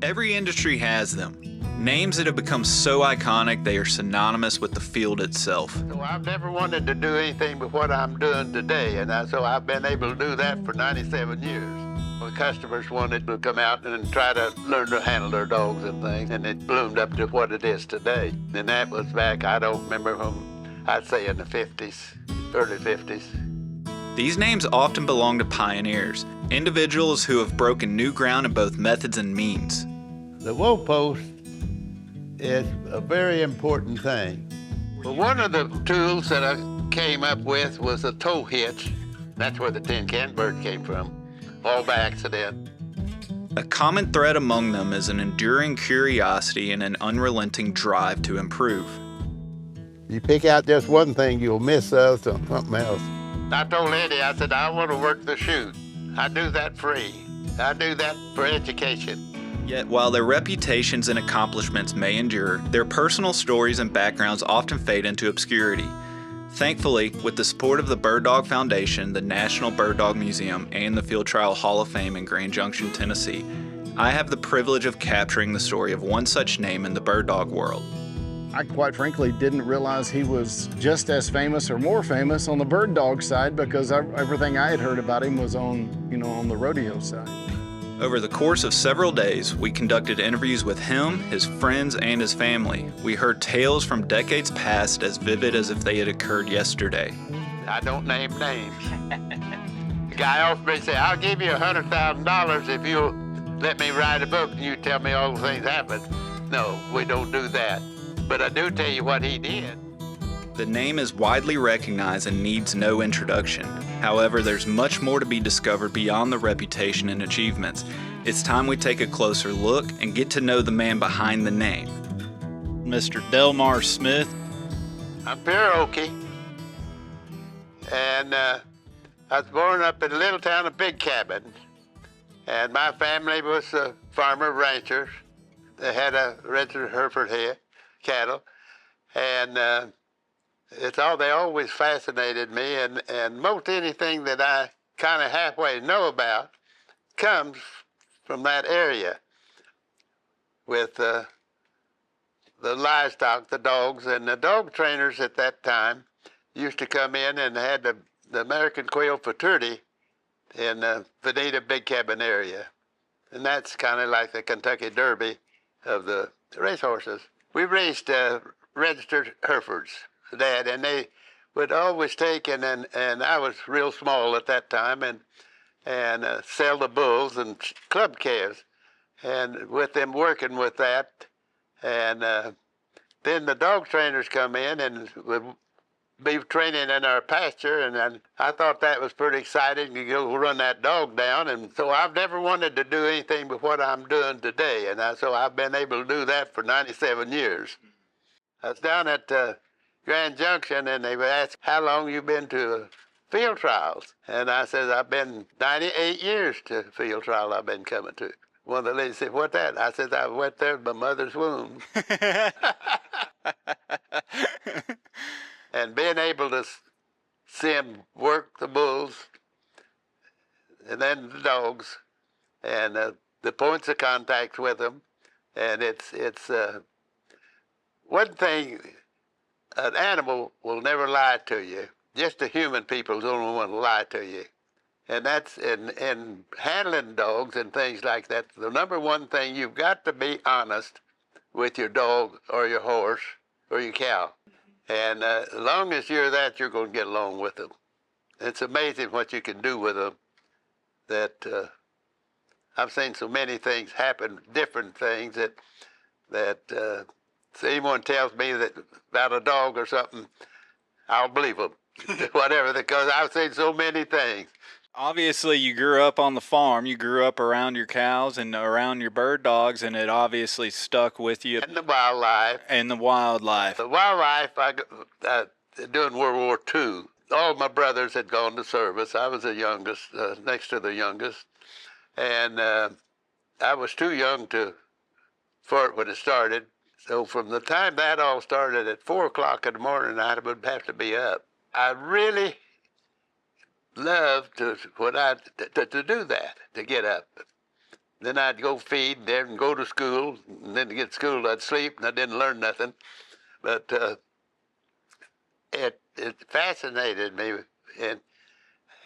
Every industry has them. Names that have become so iconic they are synonymous with the field itself. So I've never wanted to do anything but what I'm doing today, and so I've been able to do that for 97 years. The customers wanted to come out and try to learn to handle their dogs and things, and it bloomed up to what it is today. And that was back, I don't remember when, I'd say in the 50s, early 50s. These names often belong to pioneers, individuals who have broken new ground in both methods and means. The wool post is a very important thing. Well, one of the tools that I came up with was a tow hitch. That's where the tin can bird came from, all by accident. A common thread among them is an enduring curiosity and an unrelenting drive to improve. You pick out just one thing, you'll miss something else. I told Eddie, I said, I want to work the chute. I do that free. I do that for education. Yet while their reputations and accomplishments may endure, their personal stories and backgrounds often fade into obscurity. Thankfully, with the support of the Bird Dog Foundation, the National Bird Dog Museum, and the Field Trial Hall of Fame in Grand Junction, Tennessee, I have the privilege of capturing the story of one such name in the bird dog world. I quite frankly didn't realize he was just as famous or more famous on the bird dog side, because everything I had heard about him was on the rodeo side. Over the course of several days, we conducted interviews with him, his friends, and his family. We heard tales from decades past as vivid as if they had occurred yesterday. I don't name names. The guy offered me, said, I'll give you $100,000 if you'll let me write a book and you tell me all the things happened. No, we don't do that. But I do tell you what he did. The name is widely recognized and needs no introduction. However, there's much more to be discovered beyond the reputation and achievements. It's time we take a closer look and get to know the man behind the name. Mr. Delmar Smith. I'm Cherokee, and I was born up in a little town of Big Cabin, and my family was farmer ranchers. They had a registered Hereford here. Cattle, and they always fascinated me, and most anything that I kind of halfway know about comes from that area with the livestock, the dogs, and the dog trainers at that time used to come in and had the American Quail Fraternity in the Veneta Big Cabin area, and that's kind of like the Kentucky Derby of the racehorses. We raised registered Herefords, Dad, and they would always take, and I was real small at that time, and sell the bulls and club calves, and with them working with that, and then the dog trainers come in and would be training in our pasture, and I thought that was pretty exciting to go run that dog down, and so I've never wanted to do anything but what I'm doing today, and so I've been able to do that for 97 years. I was down at Grand Junction, and they would ask, how long you been to field trials? And I said, I've been 98 years to field trial I've been coming to. One of the ladies said, what that? I said, I went there in my mother's womb. And being able to see them work the bulls, and then the dogs, and the points of contact with them, and it's one thing, an animal will never lie to you. Just the human people is the only one to lie to you. And that's in handling dogs and things like that, the number one thing, you've got to be honest with your dog or your horse or your cow. And as long as you're that, you're going to get along with them. It's amazing what you can do with them. That I've seen so many things happen, different things that so anyone tells me that about a dog or something, I'll believe them, whatever, because I've seen so many things. Obviously, you grew up on the farm. You grew up around your cows and around your bird dogs, and it obviously stuck with you. And the wildlife. And the wildlife. The wildlife, during World War II, all my brothers had gone to service. I was the youngest, next to the youngest. And I was too young for it when it started. So from the time that all started at 4 o'clock in the morning, I would have to be up. I really loved to do that, to get up. Then I'd go feed, then go to school, and then to get to school I'd sleep, and I didn't learn nothing. But it fascinated me, and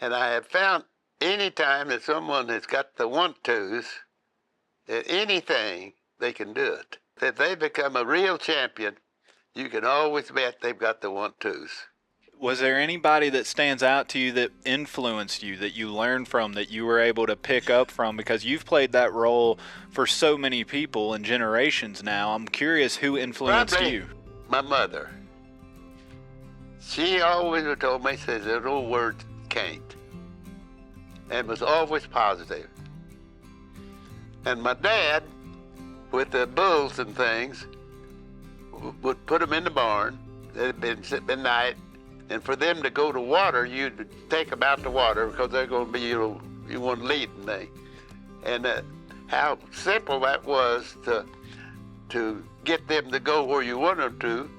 I have found any time that someone has got the want-tos at anything, they can do it. If they become a real champion, you can always bet they've got the want-tos. Was there anybody that stands out to you that influenced you, that you learned from, that you were able to pick up from? Because you've played that role for so many people and generations now. I'm curious who influenced Probably you. my mother. She always told me, says, that old word can't, and was always positive. And my dad, with the bulls and things, would put them in the barn. It'd been sitting night, and for them to go to water, you'd take them out to water because they're going to be, you want to lead them. And how simple that was to get them to go where you want them to.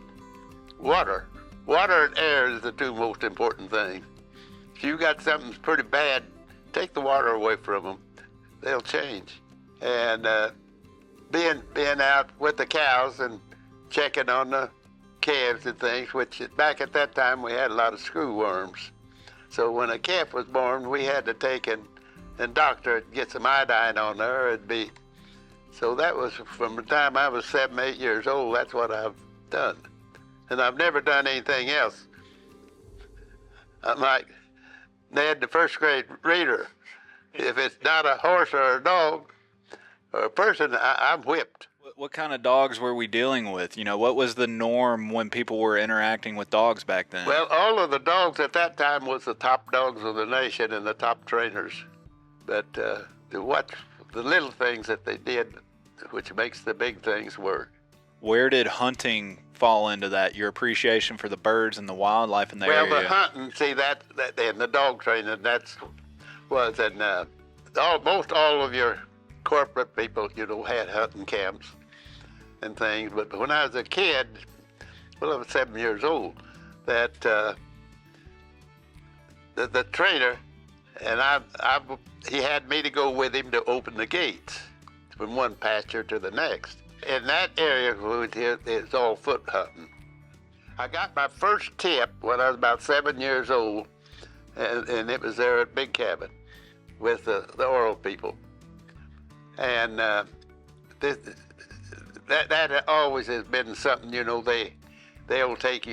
Water and air is the two most important things. If you got something pretty bad, take the water away from them. They'll change. And being out with the cows and checking on the calves and things, which back at that time we had a lot of screw worms. So when a calf was born, we had to take and doctor it, get some iodine on there. It'd be, so that was from the time I was 7, 8 years old, that's what I've done. And I've never done anything else. I'm like Ned, the first grade reader. If it's not a horse or a dog or a person, I'm whipped. What kind of dogs were we dealing with? You know, what was the norm when people were interacting with dogs back then? Well, all of the dogs at that time was the top dogs of the nation and the top trainers. But to watch the little things that they did, which makes the big things work. Where did hunting fall into that? Your appreciation for the birds and the wildlife in the area? Well, the hunting, see that and the dog training, most all of your corporate people, had hunting camps and things. But when I was a kid, I was 7 years old, that the trainer, and he had me to go with him to open the gates from one pasture to the next. In that area, it's all foot hunting. I got my first tip when I was about 7 years old, and it was there at Big Cabin with the oral people. And that always has been something, they'll take,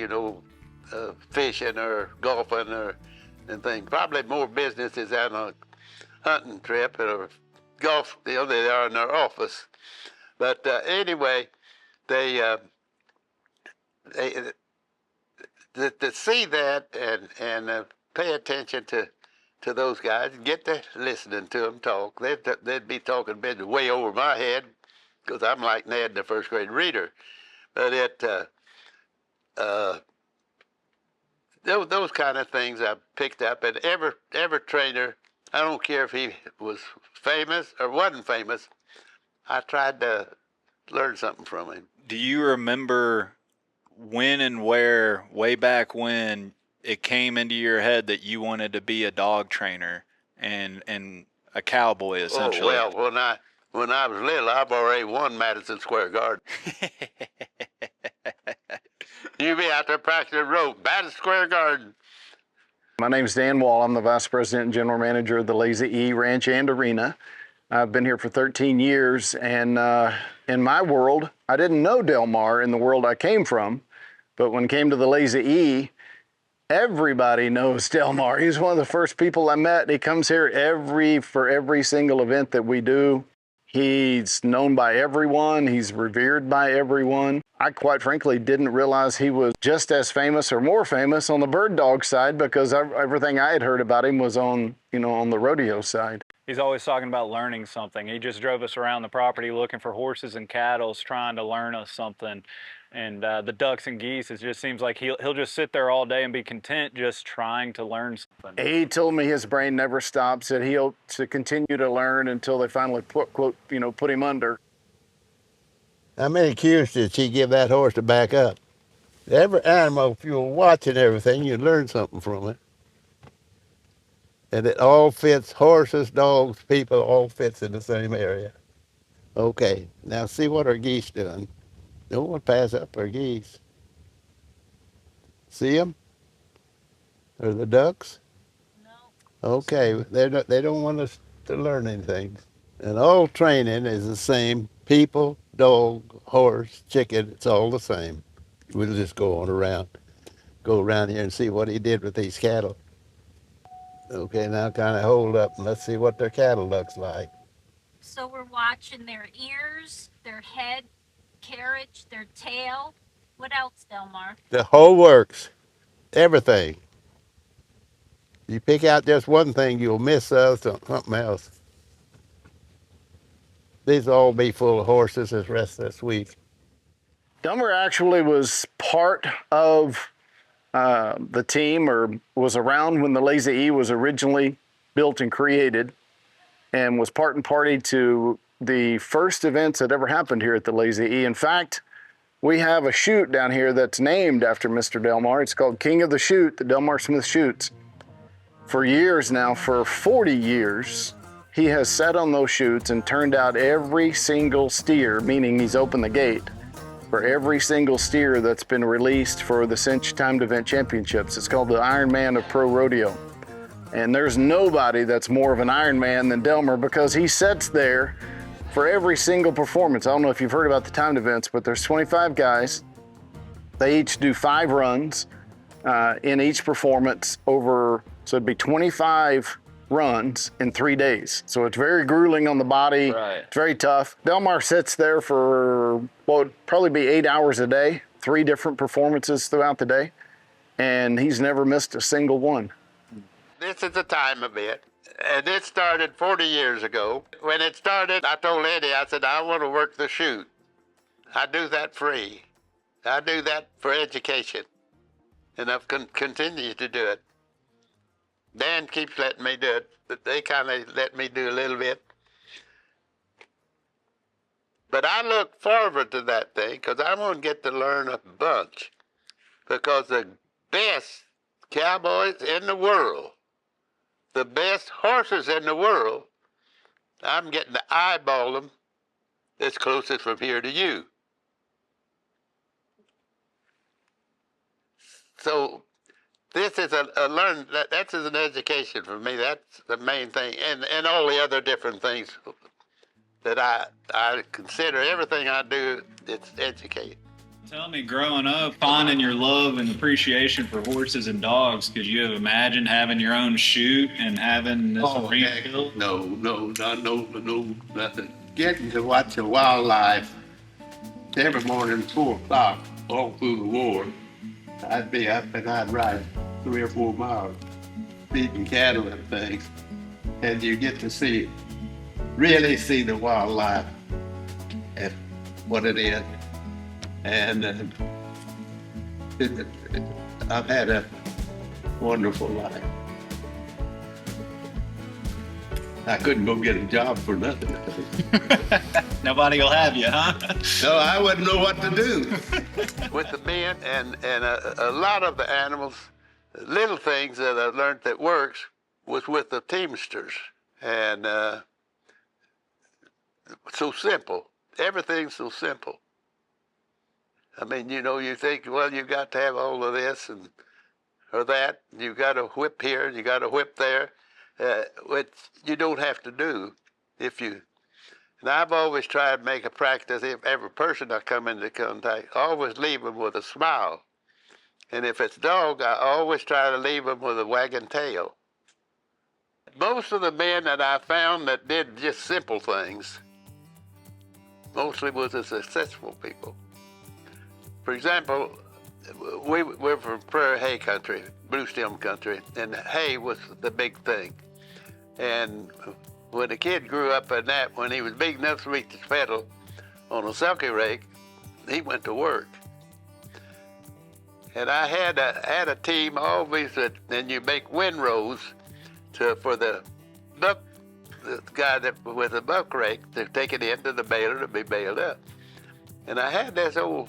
fishing or golfing and things. Probably more business is on a hunting trip or golf, they are in their office. But anyway, to see that and pay attention to those guys, get to listening to them talk. They'd be talking business way over my head because I'm like Ned, the first grade reader. But those kind of things I picked up. And every trainer, I don't care if he was famous or wasn't famous, I tried to learn something from him. Do you remember when and where, way back when, it came into your head that you wanted to be a dog trainer and a cowboy, essentially? Oh, well, when I was little, I've already won Madison Square Garden. You be out there practicing rope, Madison Square Garden. My name's Dan Wall. I'm the Vice President and General Manager of the Lazy E Ranch and Arena. I've been here for 13 years, and in my world, I didn't know Delmar in the world I came from, but when it came to the Lazy E, everybody knows Delmar. He's one of the first people I met. He comes here for every single event that we do. He's known by everyone. He's revered by everyone. I quite frankly didn't realize he was just as famous or more famous on the bird dog side because everything I had heard about him was on the rodeo side. He's always talking about learning something. He just drove us around the property looking for horses and cattle, trying to learn us something. And the ducks and geese, it just seems like he'll just sit there all day and be content just trying to learn something. He told me his brain never stops, that he'll to continue to learn until they finally put him under. How many cues did she give that horse to back up? Every animal, if you were watching everything, you'd learn something from it. And it all fits, horses, dogs, people, all fits in the same area. Okay, now see what our geese doing. Don't want to pass up our geese. See them? Or the ducks? Okay, they don't want us to learn anything. And all training is the same. People, dog, horse, chicken, it's all the same. We'll just go around here and see what he did with these cattle. Okay, now kind of hold up and let's see what their cattle looks like. So we're watching their ears, their head, carriage, their tail. What else, Delmar? The whole works, everything. You pick out just one thing, you'll miss something else. These will all be full of horses this rest of this week. Delmar actually was part of the team, or was around when the Lazy E was originally built and created, and was part and party to the first events that ever happened here at the Lazy E. In fact, we have a chute down here that's named after Mr. Delmar. It's called King of the Chute, the Delmar Smith chutes. For years now, for 40 years, he has sat on those chutes and turned out every single steer, meaning he's opened the gate for every single steer that's been released for the Cinch Timed Event Championships. It's called the Iron Man of Pro Rodeo. And there's nobody that's more of an Iron Man than Delmar, because he sits there for every single performance. I don't know if you've heard about the timed events, but there's 25 guys. They each do 5 runs in each performance so it'd be 25 runs in 3 days. So it's very grueling on the body. Right. It's very tough. Delmar sits there for what would probably be 8 hours a day, 3 different performances throughout the day, and he's never missed a single one. This is the time of it. And it started 40 years ago. When it started, I told Eddie, I said, I want to work the chute. I do that free. I do that for education. And I've continued to do it. Dan keeps letting me do it, but they kind of let me do a little bit. But I look forward to that thing because I want to get to learn a bunch. Because the best cowboys in the world, the best horses in the world, I'm getting to eyeball them as closest from here to you. So this is a learn. That's an education for me. That's the main thing, and all the other different things that I consider. Everything I do, it's educate. Tell me, growing up, finding your love and appreciation for horses and dogs, could you have imagined having your own chute and having this arena built? No, nothing. Getting to watch the wildlife every morning at 4 o'clock all through the war. I'd be up and I'd ride 3 or 4 miles feeding cattle and things. And you get to really see the wildlife and what it is. And I've had a wonderful life. I couldn't go get a job for nothing. Nobody will have you, huh? No, I wouldn't know what to do. With the men and a lot of the animals, little things that I learned that works was with the teamsters. And so simple. Everything's so simple. I mean, you think, well, you got to have all of this or that. You got to whip here, you got to whip there, which you don't have to do And I've always tried to make a practice, if every person I come into contact, always leave them with a smile. And if it's dog, I always try to leave them with a wagging tail. Most of the men that I found that did just simple things, mostly was the successful people. For example, we're from prairie hay country, blue stem country, and hay was the big thing. And when the kid grew up in that, when he was big enough to reach his pedal on a sulky rake, he went to work. And I had a team always and you make windrows for the guy with the buck rake to take it into the baler to be baled up. And I had this old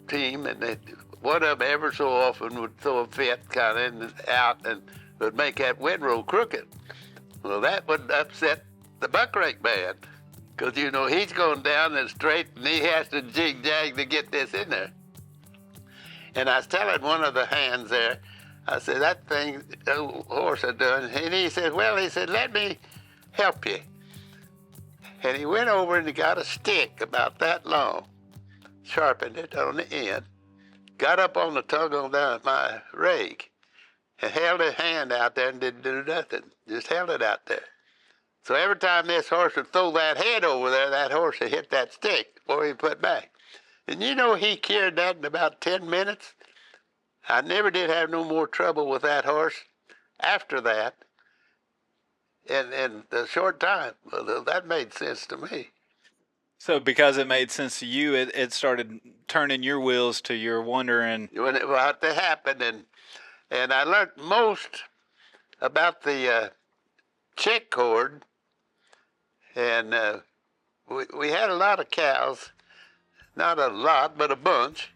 team, and one of them ever so often would throw a fit kind of out and would make that windrow crooked. Well, that would upset the buckrake man, because, you know, he's going down and straight, and he has to jig-jag to get this in there. And I was telling one of the hands there, I said, that thing the horse had done. And he said, well, he said, let me help you. And he went over and he got a stick about that long, sharpened it on the end, got up on the tug on down my rake, and held his hand out there and didn't do nothing, just held it out there. So every time this horse would throw that head over there, that horse would hit that stick before he put back. And you know, he cured that in about 10 minutes. I never did have no more trouble with that horse after that in a short time. Well, that made sense to me. So because it made sense to you, it started turning your wheels to your wondering. When it what to happen, and I learned most about the check cord, and we had a lot of cows, not a lot, but a bunch,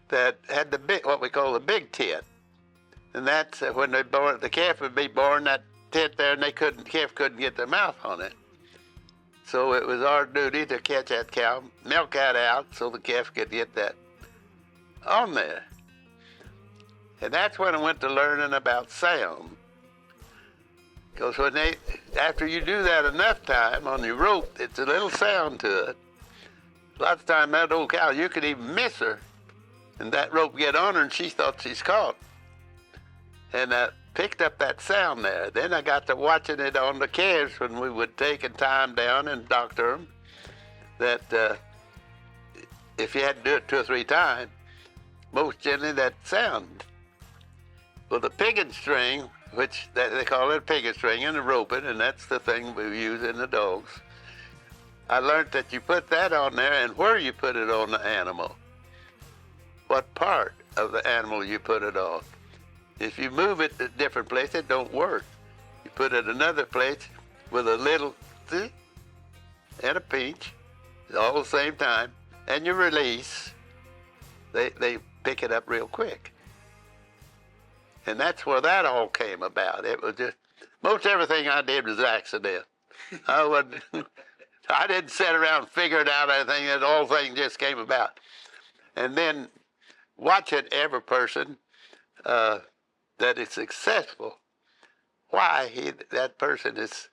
that had the big, what we call the big tit. And that's when they born, the calf would be born, that tit there, and calf couldn't get their mouth on it. So it was our duty to catch that cow, milk that out so the calf could get that on there. And that's when I went to learning about sound. Because when after you do that enough time on your rope, it's a little sound to it. Lots of time that old cow, you could even miss her, and that rope get on her, and she thought she's caught. And I picked up that sound there. Then I got to watching it on the calves when we would take and tie them down and doctor them. That if you had to do it 2 or 3 times, most generally that sound. Well, the piggin string, which they call it a piggin string, and the roping, and that's the thing we use in the dogs. I learned that you put that on there and where you put it on the animal. What part of the animal you put it on. If you move it to a different place, it don't work. You put it another place with a little and a pinch, all the same time, and you release, they pick it up real quick. And that's where that all came about. It was just, most everything I did was accident. I didn't sit around and figure it out, anything, the whole thing just came about. And then watching every person that is successful, why that person is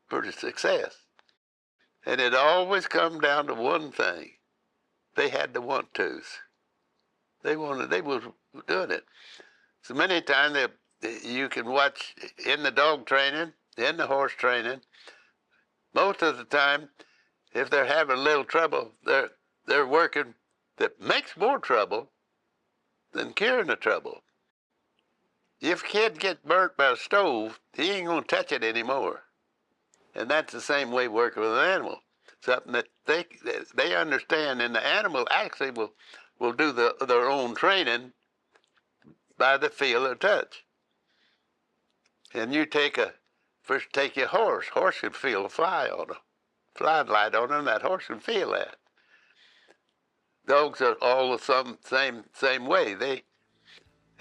pretty success. And it always come down to one thing. They had the want-tos. They was doing it. So many times you can watch in the dog training, in the horse training, most of the time, if they're having a little trouble, they're working that makes more trouble than curing the trouble. If a kid gets burnt by a stove, he ain't gonna touch it anymore. And that's the same way working with an animal. Something that they understand, and the animal actually will do their own training by the feel or touch. And you first take your horse. Horse can feel a fly on fly light on them. That horse can feel that. Dogs are all the same way.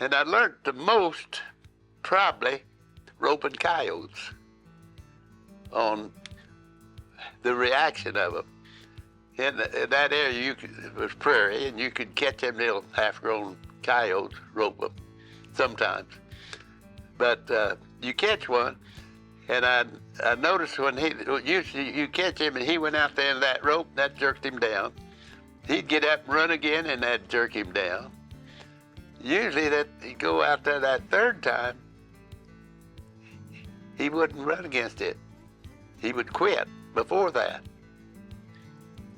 And I learned the most probably roping coyotes on the reaction of them. In that area, it was prairie, and you could catch them little half-grown coyotes, rope them sometimes. But you catch one, and I noticed when usually you catch him and he went out there in that rope, that jerked him down. He'd get up and run again, and that'd jerk him down. Usually he'd go out there that third time, he wouldn't run against it. He would quit before that.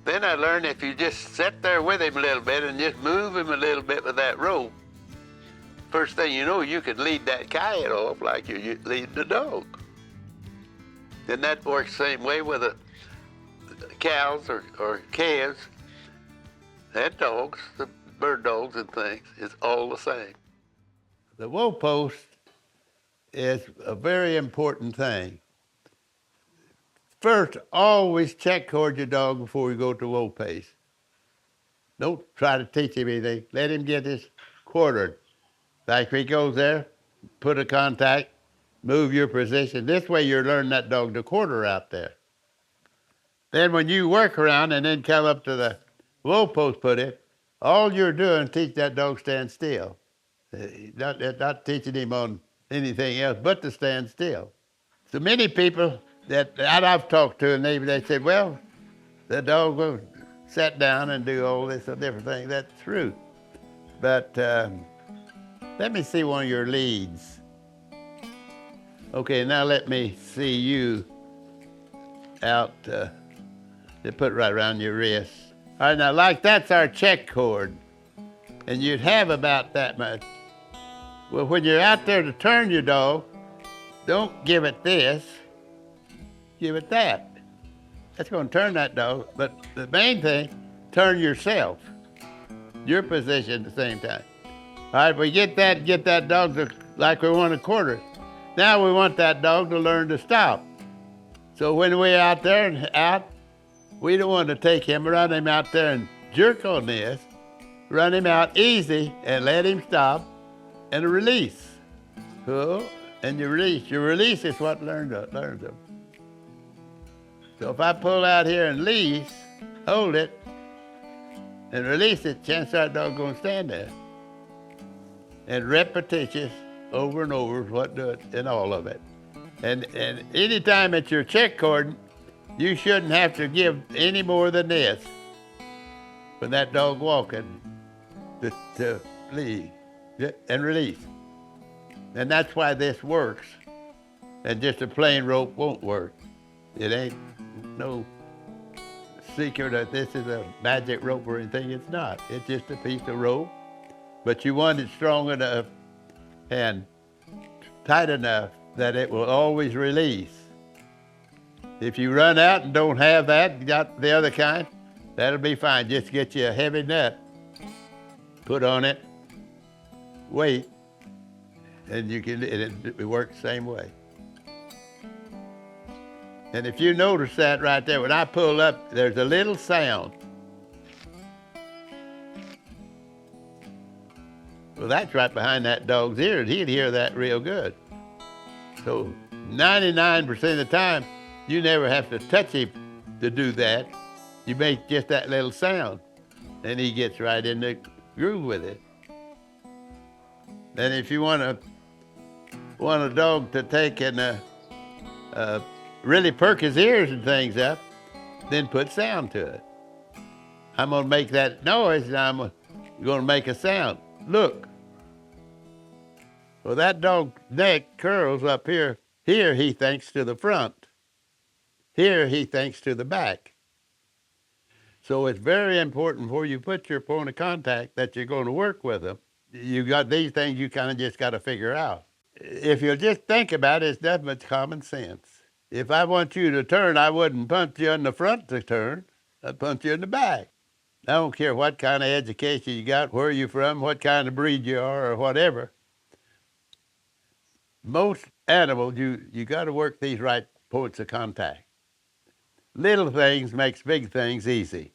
Then I learned if you just sit there with him a little bit and just move him a little bit with that rope, first thing you know, you can lead that coyote off like you lead the dog. And that works the same way with the cows or calves and dogs, the bird dogs and things. It's all the same. The wool post is a very important thing. First, always check cord your dog before you go to wool pace. Don't try to teach him anything. Let him get his quartered. Like if he goes there, put a contact, move your position. This way you're learning that dog to quarter out there. Then when you work around and then come up to the low post put it, all you're doing is teach that dog stand still. Not teaching him on anything else but to stand still. So many people that I've talked to, and they said, well, the dog will sit down and do all this different thing. That's true. But let me see one of your leads. Okay, now let me see you out. They put it right around your wrist. All right, now like that's our check cord. And you'd have about that much. Well, when you're out there to turn your dog, don't give it this, give it that. That's going to turn that dog. But the main thing, turn yourself, your position at the same time. All right, we get that dog to like we want to quarter. Now we want that dog to learn to stop. So when we're out there and out, we don't want to take him, run him out there and jerk on this. Run him out easy and let him stop and release. Cool. And you release. Your release is what learns them. So if I pull out here and release, hold it, and release it, chance that dog gonna stand there. And repetitious over and over is what do it in all of it. And anytime that you're check cording, you shouldn't have to give any more than this when that dog walking to leave and release. And that's why this works. And just a plain rope won't work. It ain't no secret that this is a magic rope or anything. It's not. It's just a piece of rope. But you want it strong enough and tight enough that it will always release. If you run out and don't have that, got the other kind, that'll be fine. Just get you a heavy nut, put on it, wait, and you can, it works the same way. And if you notice that right there, when I pull up, there's a little sound. Well, that's right behind that dog's ear, and he'd hear that real good. So 99% of the time, you never have to touch him to do that. You make just that little sound, and he gets right in the groove with it. And if you want a dog to take and really perk his ears and things up, then put sound to it. I'm gonna make that noise, and I'm gonna make a sound. Look. Well, that dog's neck curls up here. Here he thinks to the front. Here he thinks to the back. So it's very important before you put your point of contact that you're going to work with them. You got these things you kind of just got to figure out. If you'll just think about it, it's nothing but common sense. If I want you to turn, I wouldn't punch you in the front to turn. I'd punch you in the back. I don't care what kind of education you got, where you're from, what kind of breed you are, or whatever. Most animals, you got to work these right points of contact. Little things makes big things easy.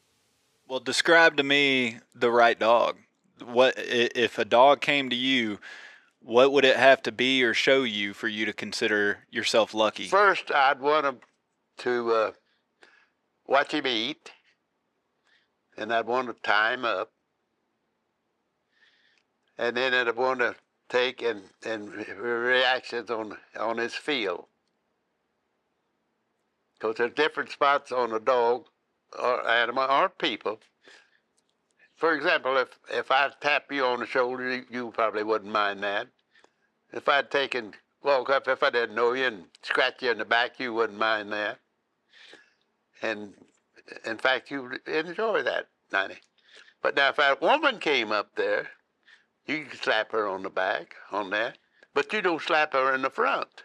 Well, describe to me the right dog. What if a dog came to you? What would it have to be or show you for you to consider yourself lucky? First, I'd want him to watch him eat, and I'd want to tie him up, and then I'd want to take and reactions on his feel. Because there's different spots on a dog or animal or people. For example, if I tap you on the shoulder, you probably wouldn't mind that. If I'd walk up, if I didn't know you and scratch you in the back, you wouldn't mind that. And in fact, you enjoy that, 90. But now if a woman came up there, you can slap her on the back on that, but you don't slap her in the front.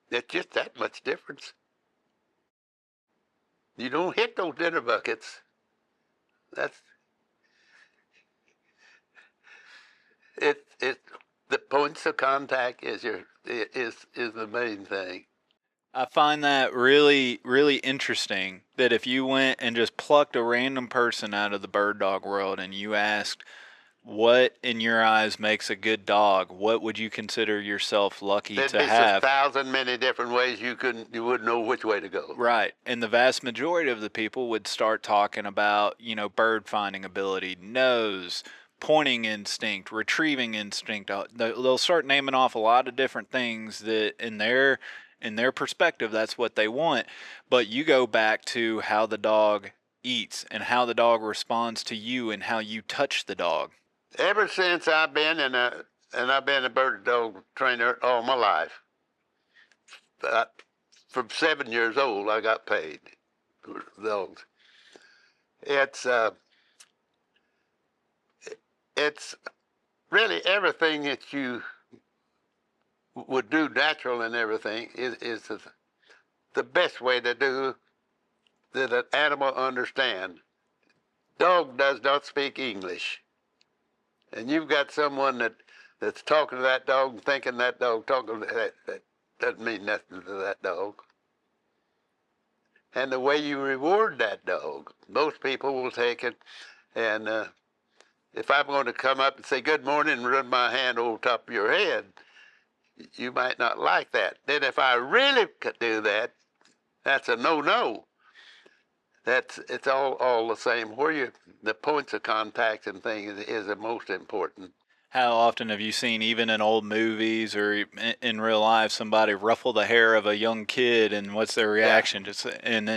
It's just that much difference. You don't hit those dinner buckets. The points of contact is the main thing. I find that really, really interesting that if you went and just plucked a random person out of the bird dog world and you asked, What, in your eyes, makes a good dog? What would you consider yourself lucky There'd to be have? 1,000 many different ways you wouldn't know which way to go. Right. And the vast majority of the people would start talking about, bird finding ability, nose, pointing instinct, retrieving instinct. They'll start naming off a lot of different things that in their perspective, that's what they want. But you go back to how the dog eats and how the dog responds to you and how you touch the dog. Ever since I've been I've been a bird dog trainer all my life. From 7 years old, I got paid for dogs. It's really everything that you would do natural and everything is the best way to do that an animal understand. Dog does not speak English. And you've got someone that's talking to that dog and thinking that dog talking that doesn't mean nothing to that dog. And the way you reward that dog, most people will take it, and if I'm going to come up and say good morning and run my hand over top of your head, you might not like that. Then if I really could do that, that's a no-no. It's all the same. The points of contact and things is the most important. How often have you seen, even in old movies or in real life, somebody ruffle the hair of a young kid, and what's their reaction? And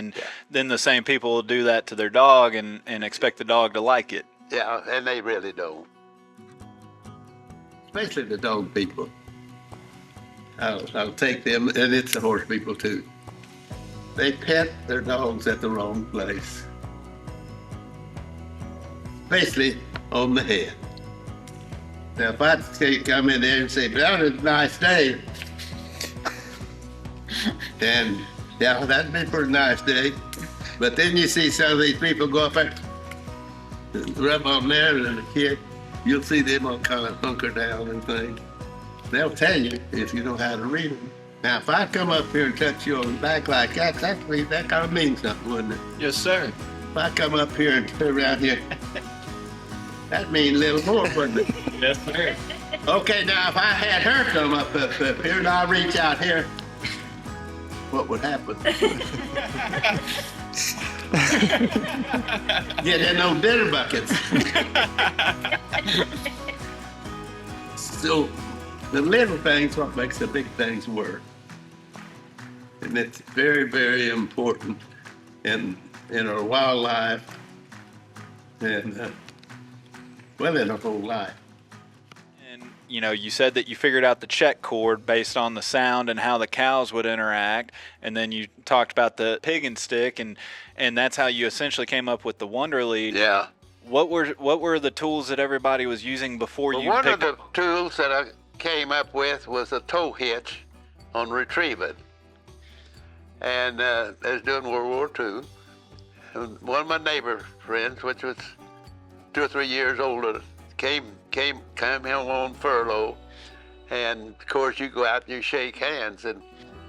then the same people will do that to their dog and expect the dog to like it. Yeah, and they really don't. Especially the dog people. I'll take them, and it's the horse people too. They pet their dogs at the wrong place. Especially on the head. Now, if I come in there and say, "That was a nice day," and yeah, that'd be a pretty nice day. But then you see some of these people go up there, rub on there, and the kid, you'll see them all kind of hunker down and things. They'll tell you if you know how to read them. Now, if I come up here and touch you on the back like that, that kind of means something, wouldn't it? Yes, sir. If I come up here and turn around here, that means a little more, wouldn't it? Yes, sir. Okay, now if I had her come up here and I reach out here, what would happen? Get in those dinner buckets. So the little things what makes the big things work. And it's very, very important in our wildlife and in our whole life. And you said that you figured out the check cord based on the sound and how the cows would interact, and then you talked about the pig and stick, and that's how you essentially came up with the Wonder Lead. Yeah. What were the tools that everybody was using before you One picked of the tools that I came up with was a tow hitch on retrieving. And I was doing World War II. And one of my neighbor friends, which was 2 or 3 years older, came home on furlough. And of course you go out and you shake hands, and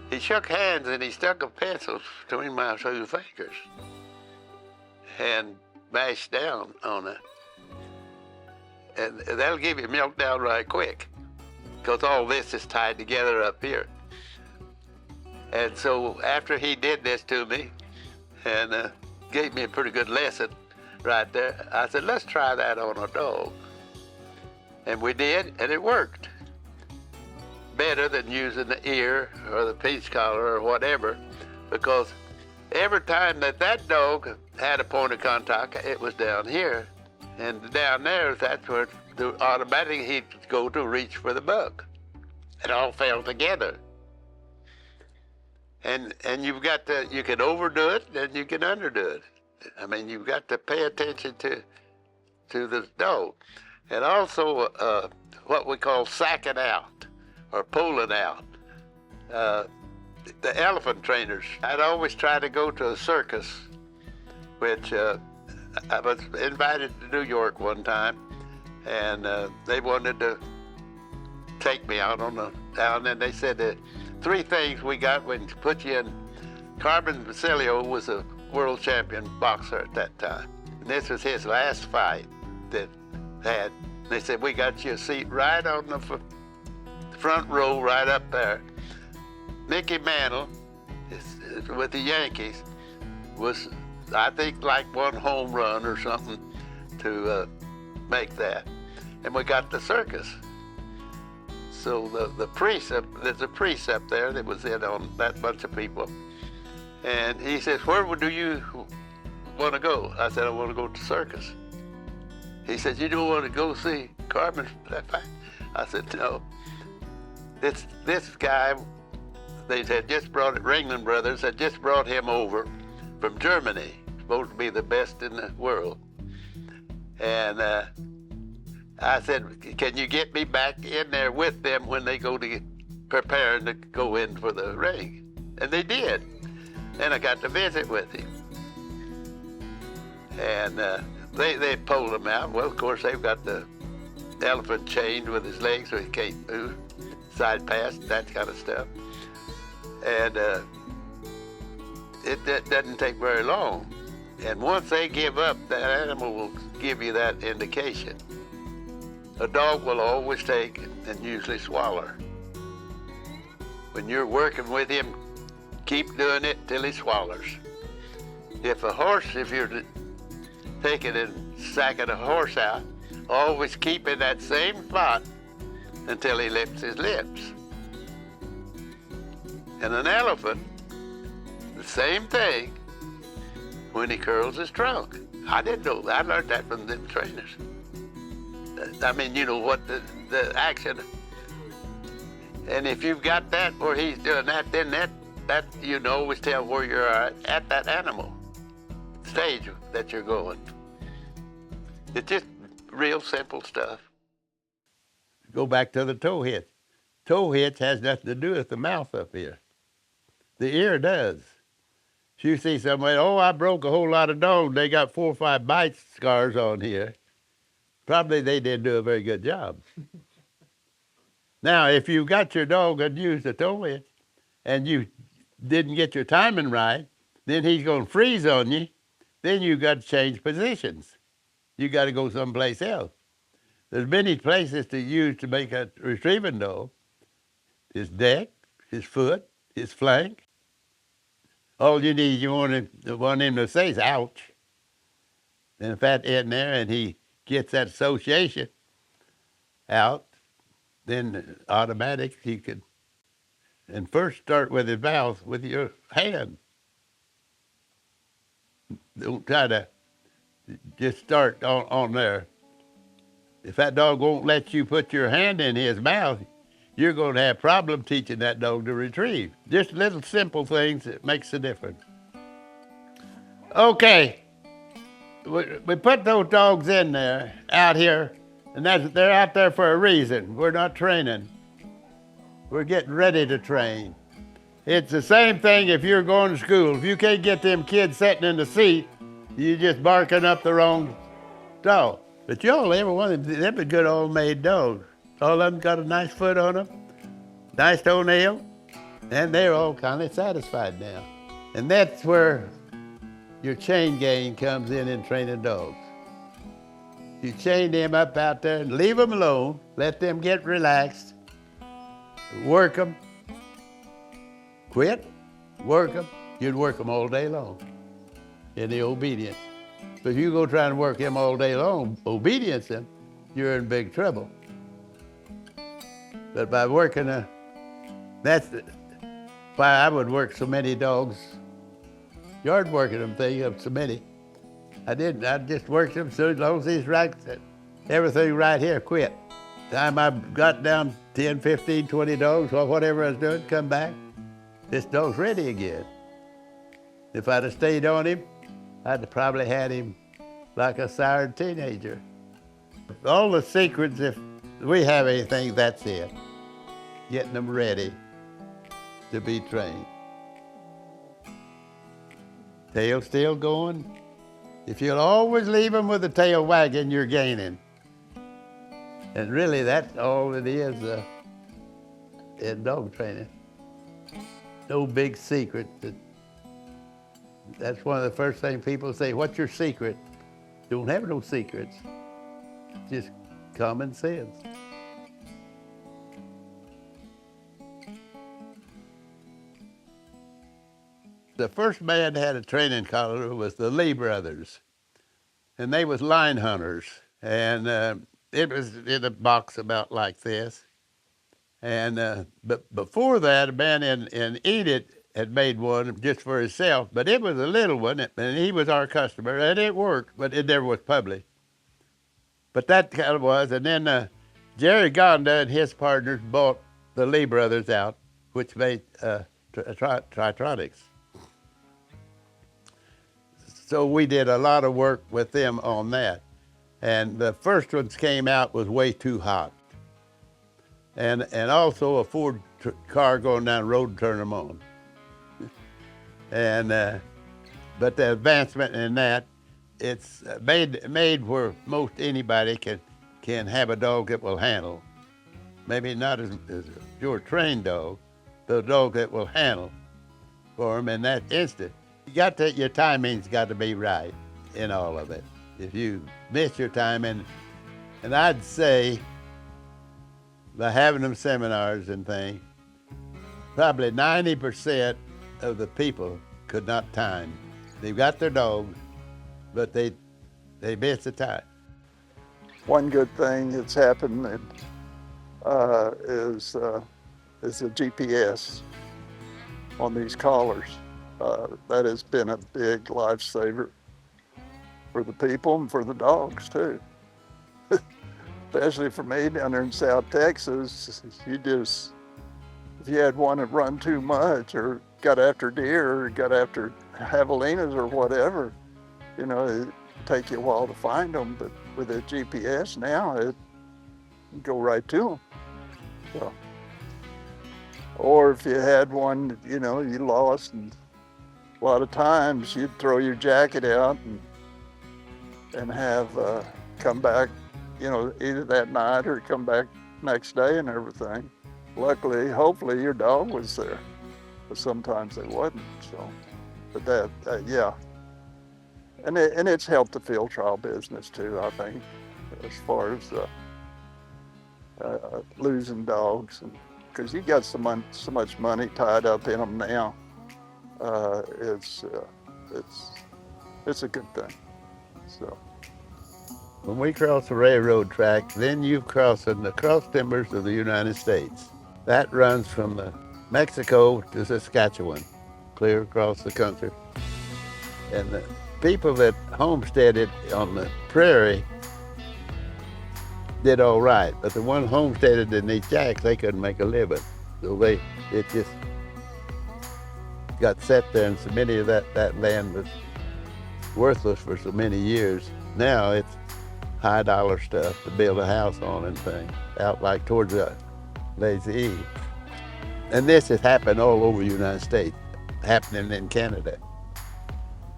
he shook hands and he stuck a pencil between my 2 fingers and mashed down on it. And that'll give you milk down right quick, because all this is tied together up here. And so after he did this to me and gave me a pretty good lesson right there, I said, let's try that on a dog. And we did, and it worked. Better than using the ear or the peach collar or whatever, because every time that dog had a point of contact, it was down here. And down there, that's where automatically he'd go to reach for the buck. It all fell together. And you can overdo it and you can underdo it. I mean, you've got to pay attention to the dog. And also what we call sacking out or pulling out. The elephant trainers, I'd always try to go to a circus, which I was invited to New York one time, and they wanted to take me out down, and they said the 3 things we got when you put you in. Carmen Basilio was a world champion boxer at that time. And this was his last fight that had They said, we got you a seat right on the front row, right up there. Mickey Mantle, with the Yankees, was, I think, like one home run or something to make that. And we got the circus. So the priest, there's a priest up there that was in on that bunch of people. And he says, where do you want to go? I said, I want to go to circus. He said, you don't want to go see Carmen? I said, no. This guy, they had just brought it, Ringling Brothers had just brought him over from Germany, supposed to be the best in the world. And I said, can you get me back in there with them when they go to preparing to go in for the ring? And they did. And I got to visit with him. And they pulled him out. Well, of course, they've got the elephant chained with his legs so he can't move, side pass, that kind of stuff. And it doesn't take very long. And once they give up, that animal will give you that indication. A dog will always take and usually swallow. When you're working with him, keep doing it till he swallows. If a horse, if you're taking and sacking a horse out, always keep in that same spot until he lifts his lips. And an elephant, the same thing when he curls his trunk. I didn't know that. I learned that from the trainers. I mean, you know what the action. And if you've got that where he's doing that, then that you can always tell where you're at that animal stage that you're going. It's just real simple stuff. Go back to the toe hitch. Toe hitch has nothing to do with the mouth up here. The ear does. If you see somebody, oh, I broke a whole lot of dogs, they got 4 or 5 bite scars on here, probably they didn't do a very good job. Now, if you got your dog and used a toe hitch and you didn't get your timing right, then he's going to freeze on you. Then you got to change positions. You got to go someplace else. There's many places to use to make a retrieving dog. His neck, his foot, his flank. All you need, you want him to say is ouch. And if that's in there and he gets that association out, then automatic he could. And first start with his mouth with your hand. Don't try to just start on there. If that dog won't let you put your hand in his mouth, you're going to have problem teaching that dog to retrieve. Just little simple things that makes a difference. Okay, we put those dogs in there, out here, and they're out there for a reason. We're not training. We're getting ready to train. It's the same thing if you're going to school. If you can't get them kids sitting in the seat, you're just barking up the wrong dog. But y'all, every one of them are good old made dogs. All of them got a nice foot on them, nice toenail, and they're all kind of satisfied now. And that's where your chain gang comes in training dogs. You chain them up out there and leave them alone, let them get relaxed, work them, quit, work them. You'd work them all day long in the obedience. But if you go trying to work them all day long, obedience them, you're in big trouble. But by working, that's why I would work so many dogs, yard working them thing up so many. I just worked them so as long as he's right, everything right here, quit. Time I got down 10, 15, 20 dogs, or whatever I was doing, come back, this dog's ready again. If I'd have stayed on him, I'd have probably had him like a sired teenager. All the secrets, if we have anything, that's it. Getting them ready to be trained. Tail still going. If you'll always leave them with the tail wagging, you're gaining. And really, that's all it is in dog training. No big secret. That's one of the first things people say, what's your secret? Don't have no secrets. Just common sense. The first band that had a training collar was the Lee brothers, and they was line hunters, and it was in a box about like this. And but before that, a man in Enid had made one just for himself, but it was a little one, and he was our customer, and it worked, but it never was public. But that kind of was, and then Jerry Gonda and his partners bought the Lee brothers out, which made Tritronics. So we did a lot of work with them on that. And the first ones came out was way too hot. And also a Ford car going down the road and turn them on. And but the advancement in that, it's made where most anybody can have a dog that will handle. Maybe not as your trained dog, but a dog that will handle for them in that instant. Your timing's got to be right in all of it. If you miss your timing, and I'd say by having them seminars and things, probably 90% of the people could not time. They've got their dogs, but they miss the time. One good thing that's happened is the GPS on these collars. That has been a big lifesaver for the people and for the dogs too. Especially for me down there in South Texas, if you had one that run too much or got after deer or got after javelinas or whatever, it'd take you a while to find them, but with a GPS now, it can go right to them. So, or if you had one, you lost, and a lot of times you'd throw your jacket out and have come back, either that night or come back next day and everything. Luckily, hopefully your dog was there, but sometimes they wasn't. So, but yeah. And it's helped the field trial business too, I think, as far as losing dogs, because you got so much money tied up in them now. It's a good thing. So. When we cross the railroad track, then you're crossing the cross timbers of the United States. That runs from Mexico to Saskatchewan, clear across the country. And the people that homesteaded on the prairie did all right, but the one homesteaded in these jacks, they couldn't make a living. So it just got set there, and so many of that land was worthless for so many years. Now it's high dollar stuff to build a house on and things, out like towards the Lazy E. And this has happened all over the United States, happening in Canada.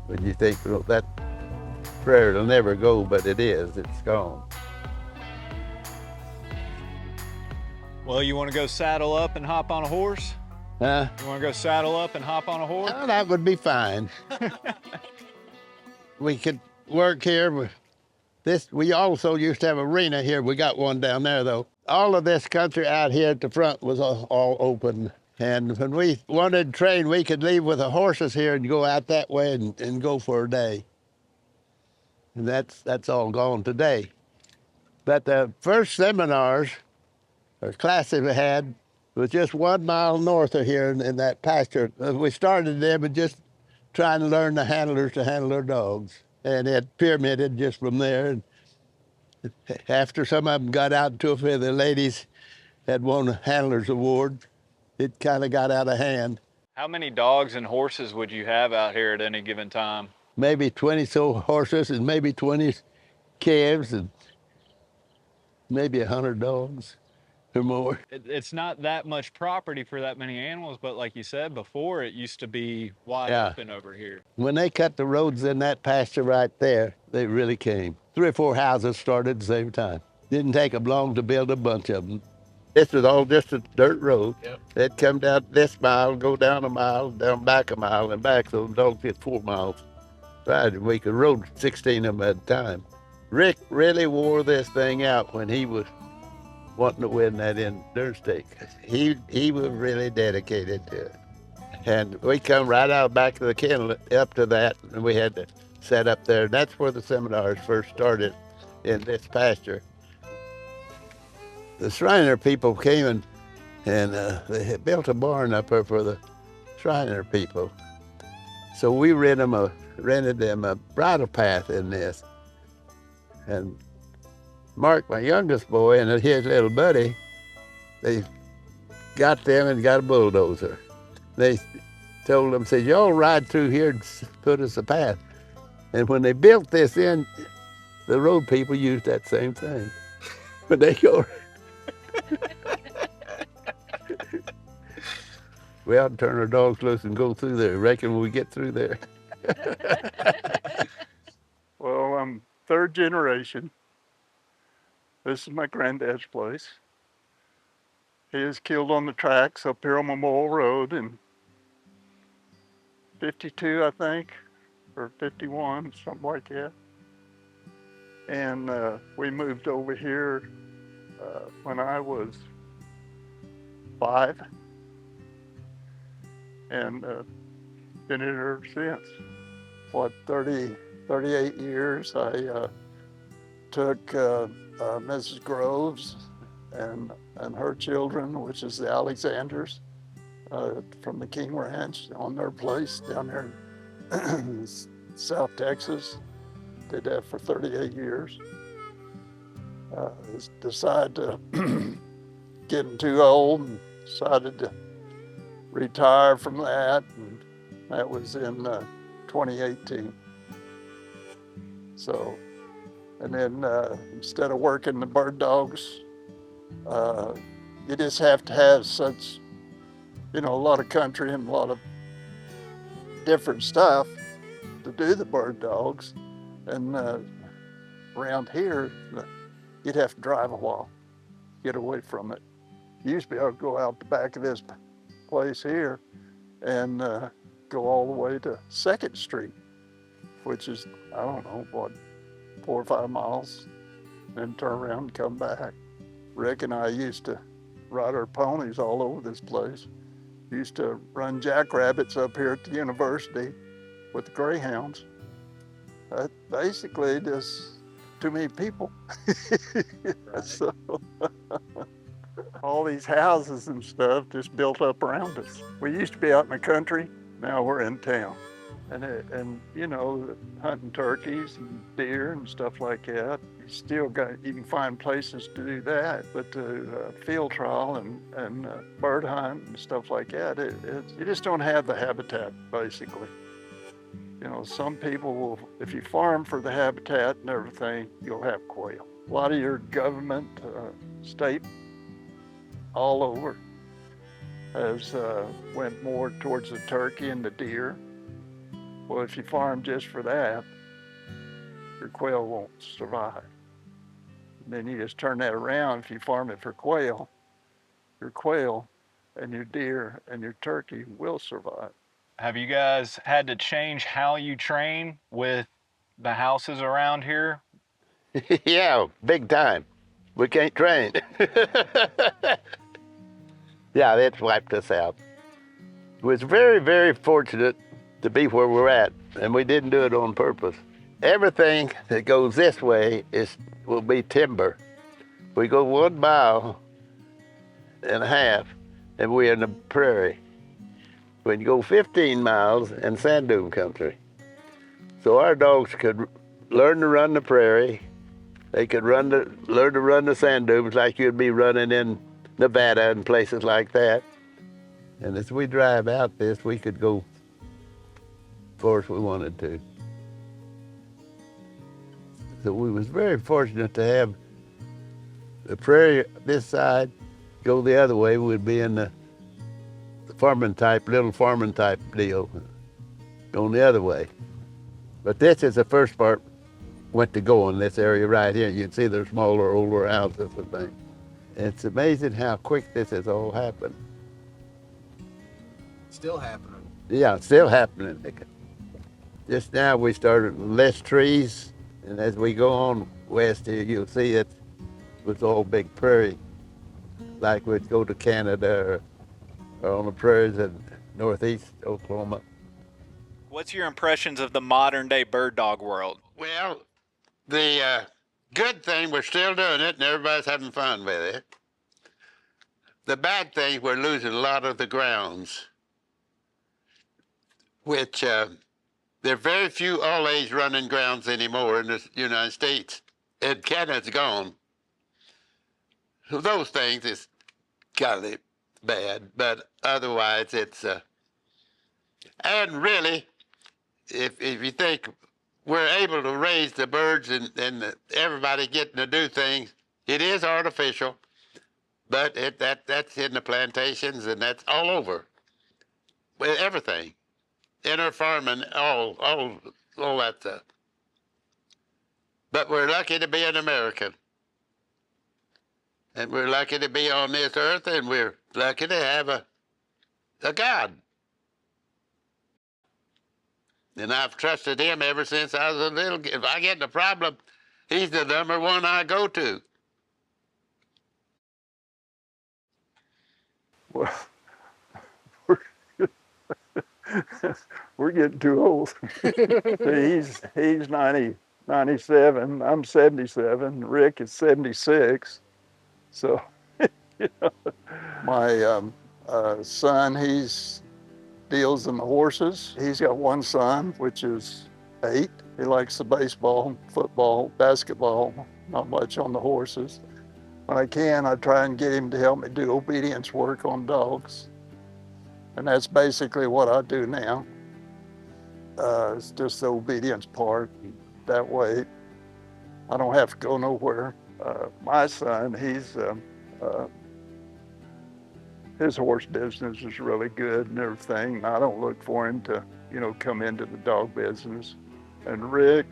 When you think, well, that prairie will never go, but it is, it's gone. Well, you want to go saddle up and hop on a horse? Huh? You want to go saddle up and hop on a horse? Oh, that would be fine. We could work here. We also used to have an arena here. We got one down there, though. All of this country out here at the front was all open. And when we wanted to train, we could leave with the horses here and go out that way and go for a day. And that's all gone today. But the first seminars or classes we had was just 1 mile north of here in that pasture. We started them and just trying to learn the handlers to handle their dogs. And it pyramided just from there. And after some of them got out to it, the ladies had won a handler's award. It kind of got out of hand. How many dogs and horses would you have out here at any given time? Maybe 20 so horses and maybe 20 calves and maybe 100 dogs or more. It's not that much property for that many animals, but like you said before, it used to be wide open over here. When they cut the roads in that pasture right there, they really came. 3 or 4 houses started at the same time. Didn't take them long to build a bunch of them. This was all just a dirt road. Yep. They'd come down this mile, go down a mile, down back a mile, and back, so the dogs get 4 miles. Right, and we could road 16 of them at a time. Rick really wore this thing out when he was wanting to win that endurance stake. He was really dedicated to it. And we come right out back of the kennel up to that, and we had to set up there. And that's where the seminars first started, in this pasture. The Shriner people came and they had built a barn up there for the Shriner people. So we rented them a bridle path in this. And Mark, my youngest boy, and his little buddy, they got them and got a bulldozer. They told them, said, y'all ride through here and put us a path. And when they built this in, the road people used that same thing. But they go, we ought to turn our dogs loose and go through there. Reckon when we get through there. Well, I'm third generation. This is my granddad's place. He was killed on the tracks up here on Memorial Road in 52, I think, or 51, something like that. And we moved over here when I was 5, and been here since. 38 years. I took Mrs. Groves and her children, which is the Alexanders, from the King Ranch on their place down there in South Texas. Did that for 38 years. Decided to getting too old and decided to retire from that, and that was in 2018. So, and then instead of working the bird dogs, you just have to have such, a lot of country and a lot of different stuff to do the bird dogs. And around here, you'd have to drive a while, get away from it. You used to be able to go out the back of this place here and go all the way to 2nd Street, which is, I don't know, what, 4 or 5 miles, then turn around and come back. Rick and I used to ride our ponies all over this place. Used to run jackrabbits up here at the university with the greyhounds. Basically just too many people. So, all these houses and stuff just built up around us. We used to be out in the country, now we're in town. And hunting turkeys and deer and stuff like that. You can find places to do that, but to field trial and bird hunt and stuff like that, you just don't have the habitat, basically. Some people will, if you farm for the habitat and everything, you'll have quail. A lot of your government, state, all over, has went more towards the turkey and the deer. Well, if you farm just for that, your quail won't survive. And then you just turn that around. If you farm it for quail, your quail and your deer and your turkey will survive. Have you guys had to change how you train with the houses around here? Yeah, big time. We can't train. Yeah, that's wiped us out. It was very, very fortunate to be where we're at, and we didn't do it on purpose. Everything that goes this way will be timber. We go 1.5 miles, and we're in the prairie. We can go 15 miles in sand dune country. So our dogs could learn to run the prairie. They could learn to run the sand dunes like you'd be running in Nevada and places like that. And as we drive out this, we could go as far as we wanted to. So we was very fortunate to have the prairie this side, go the other way, we'd be in the little farming type deal, going the other way. But this is the first part went to go in this area right here. You can see there's smaller, older houses and things. It's amazing how quick this has all happened. Still happening. Yeah, it's still happening. Just now we started with less trees And as we go on west here, you'll see it was all big prairie, like we'd go to Canada or on the prairies in northeast Oklahoma. What's your impressions of the modern day bird dog world? Well, the good thing, we're still doing it and everybody's having fun with it. The bad thing, we're losing a lot of the grounds, which there are very few all-age running grounds anymore in the United States. And Canada's gone. So those things is kind of bad, but otherwise it's, and really, if you think we're able to raise the birds and everybody getting to do things, it is artificial, but that's in the plantations and that's all over. With everything. Inner farming, all that stuff. But we're lucky to be an American. And we're lucky to be on this earth, and we're lucky to have a God. And I've trusted him ever since I was a little kid. If I get in a problem, he's the number one I go to. Well, we're, we're getting too old. He's 97. I'm 77. Rick is 76. So, you know, my son, he's deals in the horses. He's got one son, which is 8. He likes the baseball, football, basketball, not much on the horses. When I can, I try and get him to help me do obedience work on dogs. And that's basically what I do now. It's just the obedience part. That way, I don't have to go nowhere. My son, his horse business is really good and everything. I don't look for him to, come into the dog business. And Rick,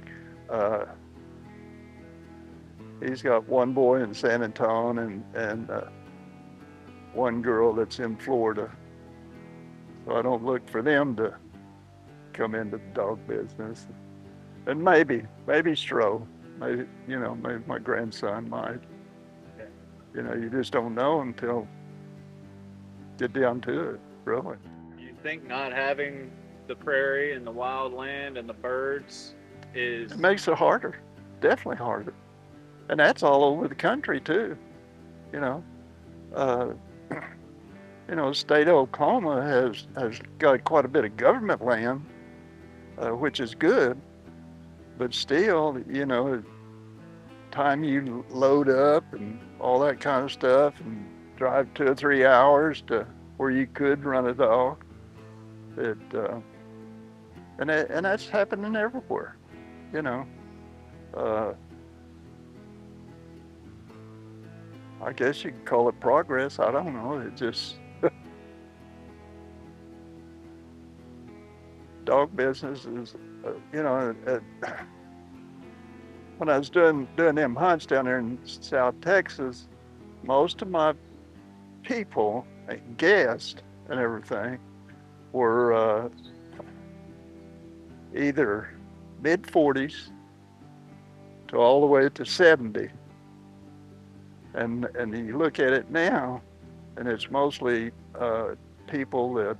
he's got one boy in San Antonio and one girl that's in Florida. So I don't look for them to come into the dog business. And maybe Stro, maybe my grandson might. You just don't know until get down to it, really. You think not having the prairie and the wild land and the birds is... It makes it harder, definitely harder. And that's all over the country too, the state of Oklahoma has got quite a bit of government land, which is good, but still, time you load up and all that kind of stuff and drive 2 or 3 hours to where you could run a dog, and that's happening everywhere, I guess you could call it progress. I don't know. It just dog business is, when I was doing them hunts down there in South Texas, most of my people, guests and everything, were either mid-40s to all the way to 70. And you look at it now, and it's mostly people that,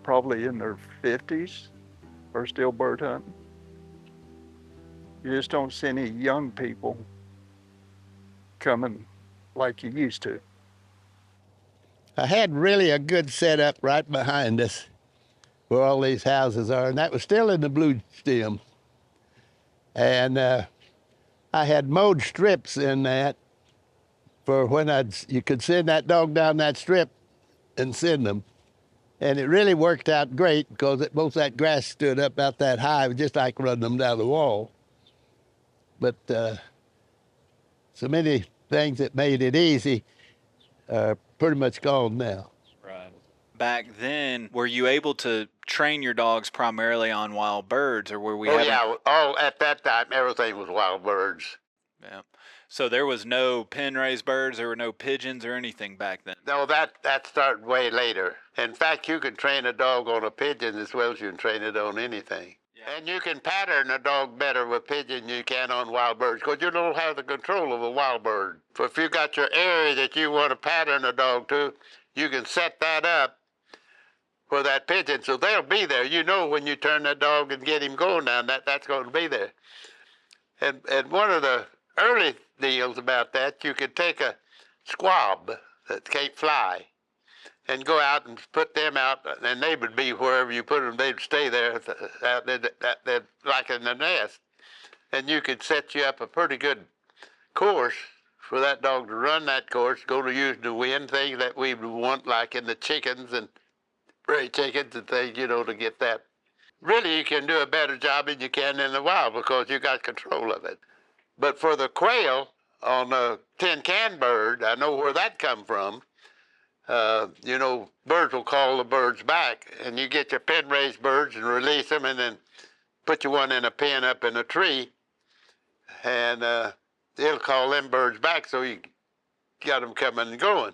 probably in their 50s are still bird hunting. You just don't see any young people coming like you used to. I had really a good setup right behind us where all these houses are, and that was still in the blue stem. And I had mowed strips in that for when you could send that dog down that strip and send them. And it really worked out great because most of that grass stood up about that high, just like running them down the wall. But so many things that made it easy are pretty much gone now. Right. Back then, were you able to train your dogs primarily on wild birds, or were we at that time, everything was wild birds. Yeah. So there was no pen-raised birds, there were no pigeons or anything back then? No, that started way later. In fact, you can train a dog on a pigeon as well as you can train it on anything. Yeah. And you can pattern a dog better with pigeon than you can on wild birds because you don't have the control of a wild bird. So if you got your area that you want to pattern a dog to, you can set that up for that pigeon. So they'll be there. You know when you turn that dog and get him going down, that's going to be there. And one of the early deals about that, you could take a squab that can't fly and go out and put them out, and they would be wherever you put them. They'd stay there, like in the nest. And you could set you up a pretty good course for that dog to run that course, go to use the wind, things that we would want, like in the chickens and prairie chickens and things, to get that. Really, you can do a better job than you can in the wild because you got control of it. But for the quail on a tin can bird, I know where that come from. Birds will call the birds back, and you get your pen-raised birds and release them, and then put you one in a pen up in a tree, and they'll call them birds back, so you got them coming and going.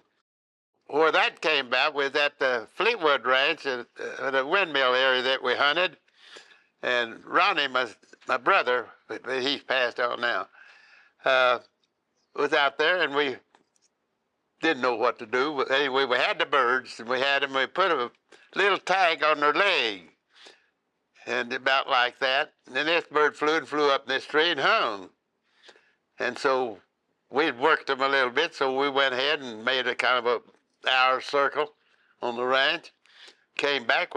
Where that came about was at the Fleetwood Ranch, the windmill area that we hunted, and Ronnie, my brother, he's passed on now, was out there, and we didn't know what to do. But anyway, we had the birds, and we put a little tag on their leg, and about like that. And then this bird flew up in this tree and hung. And so we'd worked them a little bit, so we went ahead and made a kind of a hour circle on the ranch. Came back,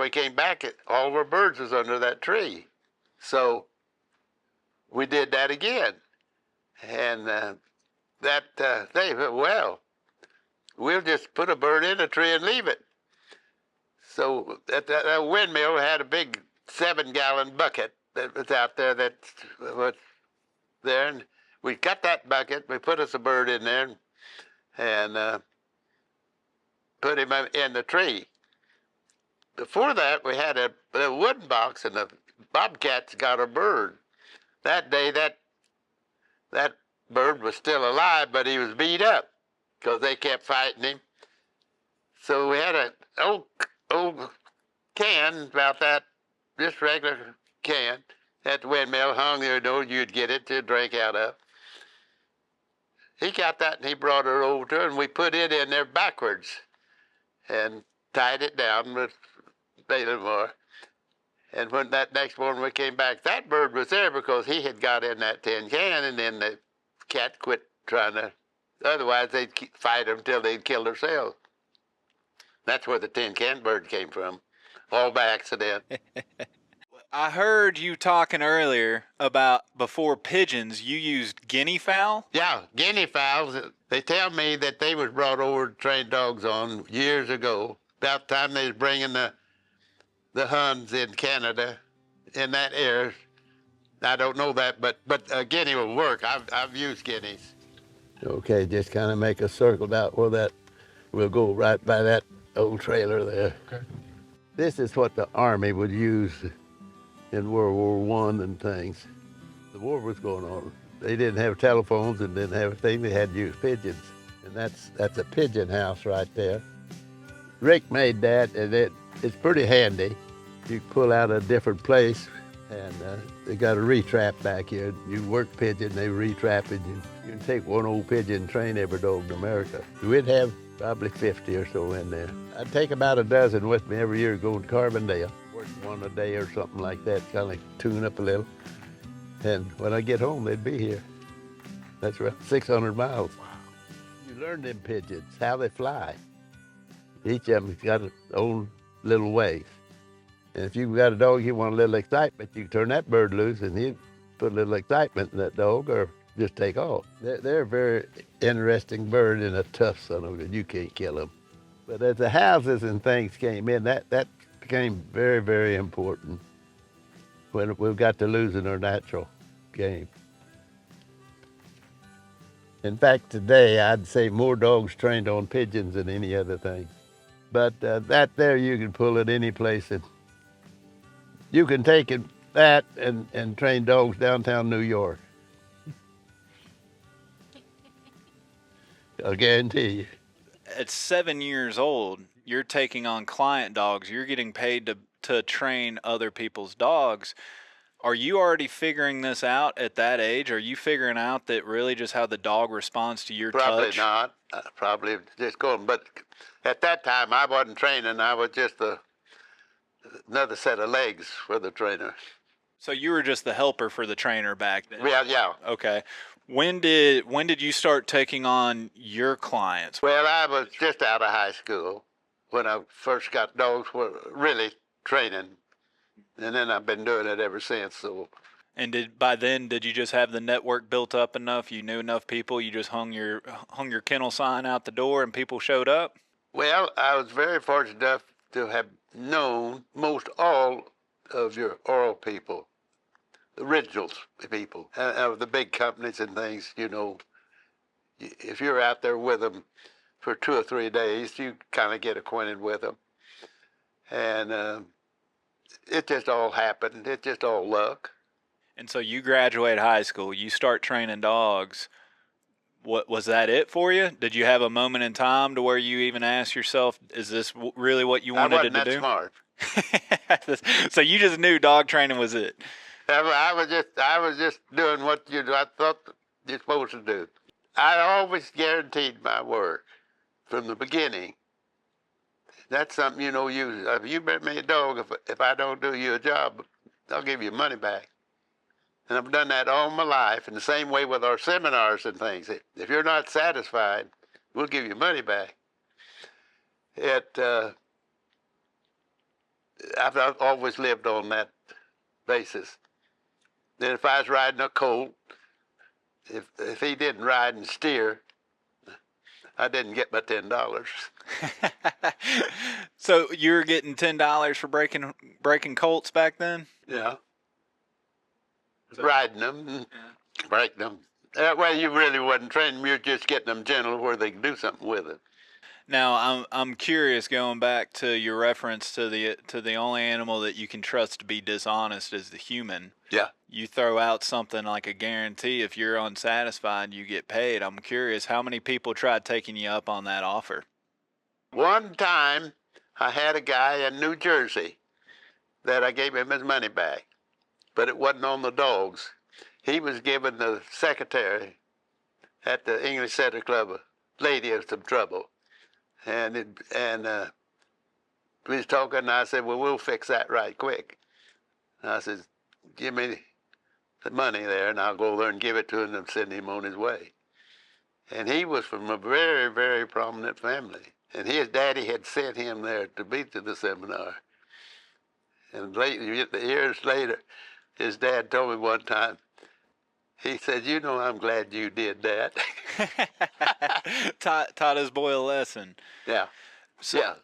all of our birds was under that tree. So we did that again. And they said, well, we'll just put a bird in a tree and leave it. So that windmill had a big 7-gallon bucket that was out there that was there. And we got that bucket, we put us a bird in there and put him in the tree. Before that, we had a wooden box, and the bobcats got a bird. That day, that bird was still alive, but he was beat up because they kept fighting him. So we had an old can, about that, just regular can, at the windmill, hung there, you'd get it to drink out of. He got that, and he brought it over to her, and we put it in there backwards and tied it down with Delmar. And when that next morning we came back, that bird was there because he had got in that tin can, and then the cat quit trying to. Otherwise, they'd fight them until they'd kill themselves. That's where the tin can bird came from, all by accident. I heard you talking earlier about before pigeons, you used guinea fowl? Yeah, guinea fowls. They tell me that they was brought over to train dogs on years ago. About the time they was bringing the Huns in Canada, in that era. I don't know that, but a guinea will work. I've used guineas. Okay, just kind of make a circle out where that, we'll go right by that old trailer there. Okay. This is what the Army would use in World War I and things. The war was going on. They didn't have telephones and didn't have a thing. They had to use pigeons. And that's a pigeon house right there. Rick made that, and it's pretty handy. You pull out a different place, and they got a retrap back here. You work pigeon, they retrap it. You can take one old pigeon and train every dog in America. We'd have probably 50 or so in there. I'd take about a dozen with me every year going to Carbondale. Work one a day or something like that, kind of tune up a little. And when I get home, they'd be here. That's right, 600 miles. Wow. You learn them pigeons, how they fly. Each of them's got its own little ways. And if you've got a dog, you want a little excitement, you can turn that bird loose and he'd put a little excitement in that dog or just take off. They're a very interesting bird and a tough son of a gun. You can't kill them. But as the houses and things came in, that became very, very important when we got to losing our natural game. In fact, today, I'd say more dogs trained on pigeons than any other thing. But that there, you can pull it any place. And you can take that and train dogs downtown New York. I guarantee you. At 7 years old, you're taking on client dogs. You're getting paid to train other people's dogs. Are you already figuring this out at that age? Are you figuring out that really just how the dog responds to your Probably touch? not. Probably just going. But at that time, I wasn't training. I was just another set of legs for the trainer. So you were just the helper for the trainer back then? Yeah. Okay. When did you start taking on your clients? Well, I was just out of high school when I first got dogs for really training, and then I've been doing it ever since. So. And by then did you just have the network built up enough? You knew enough people. You just hung your kennel sign out the door, and people showed up. Well, I was very fortunate enough to have known most all of your oral people, the originals people, of the big companies and things. You know, if you're out there with them for 2 or 3 days, you kind of get acquainted with them, and it just all happened. It just all luck. And so you graduate high school, you start training dogs. What was that it for you? Did you have a moment in time to where you even asked yourself, is this really what you wanted to do? I wasn't that smart. So you just knew dog training was it. I was just doing what I thought you're supposed to do. I always guaranteed my work from the beginning. That's something, if you bet me a dog, if I don't do you a job, I'll give you money back. And I've done that all my life, and the same way with our seminars and things. If you're not satisfied, we'll give you money back. I've always lived on that basis. Then if I was riding a colt, if he didn't ride and steer, I didn't get my $10. So you were getting $10 for breaking colts back then? Yeah. Riding them, breaking them. That way you really wasn't training them. You're just getting them gentle where they can do something with it. Now I'm curious, going back to your reference to the only animal that you can trust to be dishonest is the human. Yeah. You throw out something like a guarantee. If you're unsatisfied, you get paid. I'm curious, how many people tried taking you up on that offer? One time I had a guy in New Jersey that I gave him his money back, but it wasn't on the dogs. He was giving the secretary at the English Setter Club a lady some trouble. And we was talking, and I said, well, we'll fix that right quick. And I said, give me the money there, and I'll go there and give it to him and send him on his way. And he was from a very, very prominent family. And his daddy had sent him there to be to the seminar. And years later, his dad told me one time, he said, I'm glad you did that. Taught his boy a lesson. Yeah.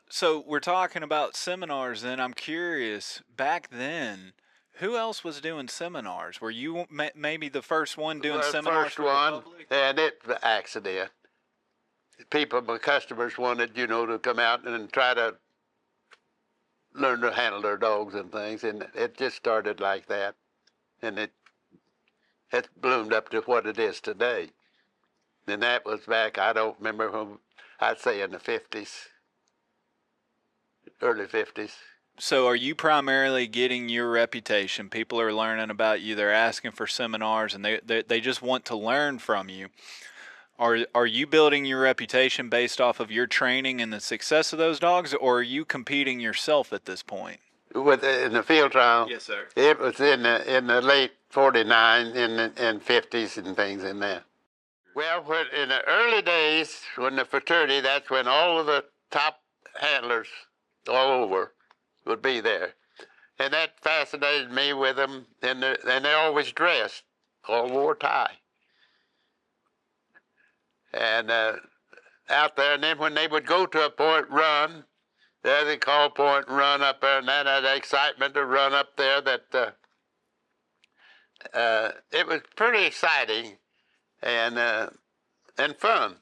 So we're talking about seminars then. I'm curious, back then, who else was doing seminars? Were you maybe the first one doing seminars? First one, and it was an accident. My customers wanted, to come out and try to learn to handle their dogs and things, and it just started like that. And it bloomed up to what it is today. And that was back, I don't remember whom, I'd say in the 50s, early 50s. So are you primarily getting your reputation? People are learning about you. They're asking for seminars, and they just want to learn from you. Are you building your reputation based off of your training and the success of those dogs, or are you competing yourself at this point? In the field trial? Yes, sir. It was in the late 49 and 50s and things in there. Well, in the early days, when the fraternity, that's when all of the top handlers all over would be there. And that fascinated me with them, and they always dressed, all wore tie. And out there, and then when they would go to a point run, there they call point and run up there, and then that excitement to run up there, that it was pretty exciting and fun.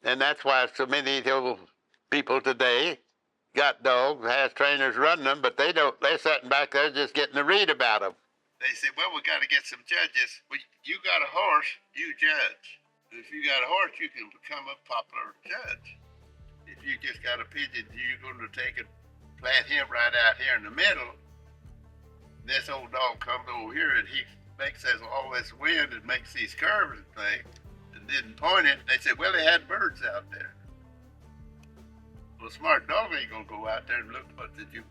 And that's why so many people today got dogs, has trainers running them, but they're sitting back there just getting to read about them. They say, well, we got to get some judges. Well, you got a horse, you judge. If you got a horse, you can become a popular judge. If you just got a pigeon, you're going to take and plant him right out here in the middle, This old dog comes over here and he makes us all this wind and makes these curves and things and didn't point it. They said, well, they had birds out there. Well, a smart dog ain't gonna go out there and look what did you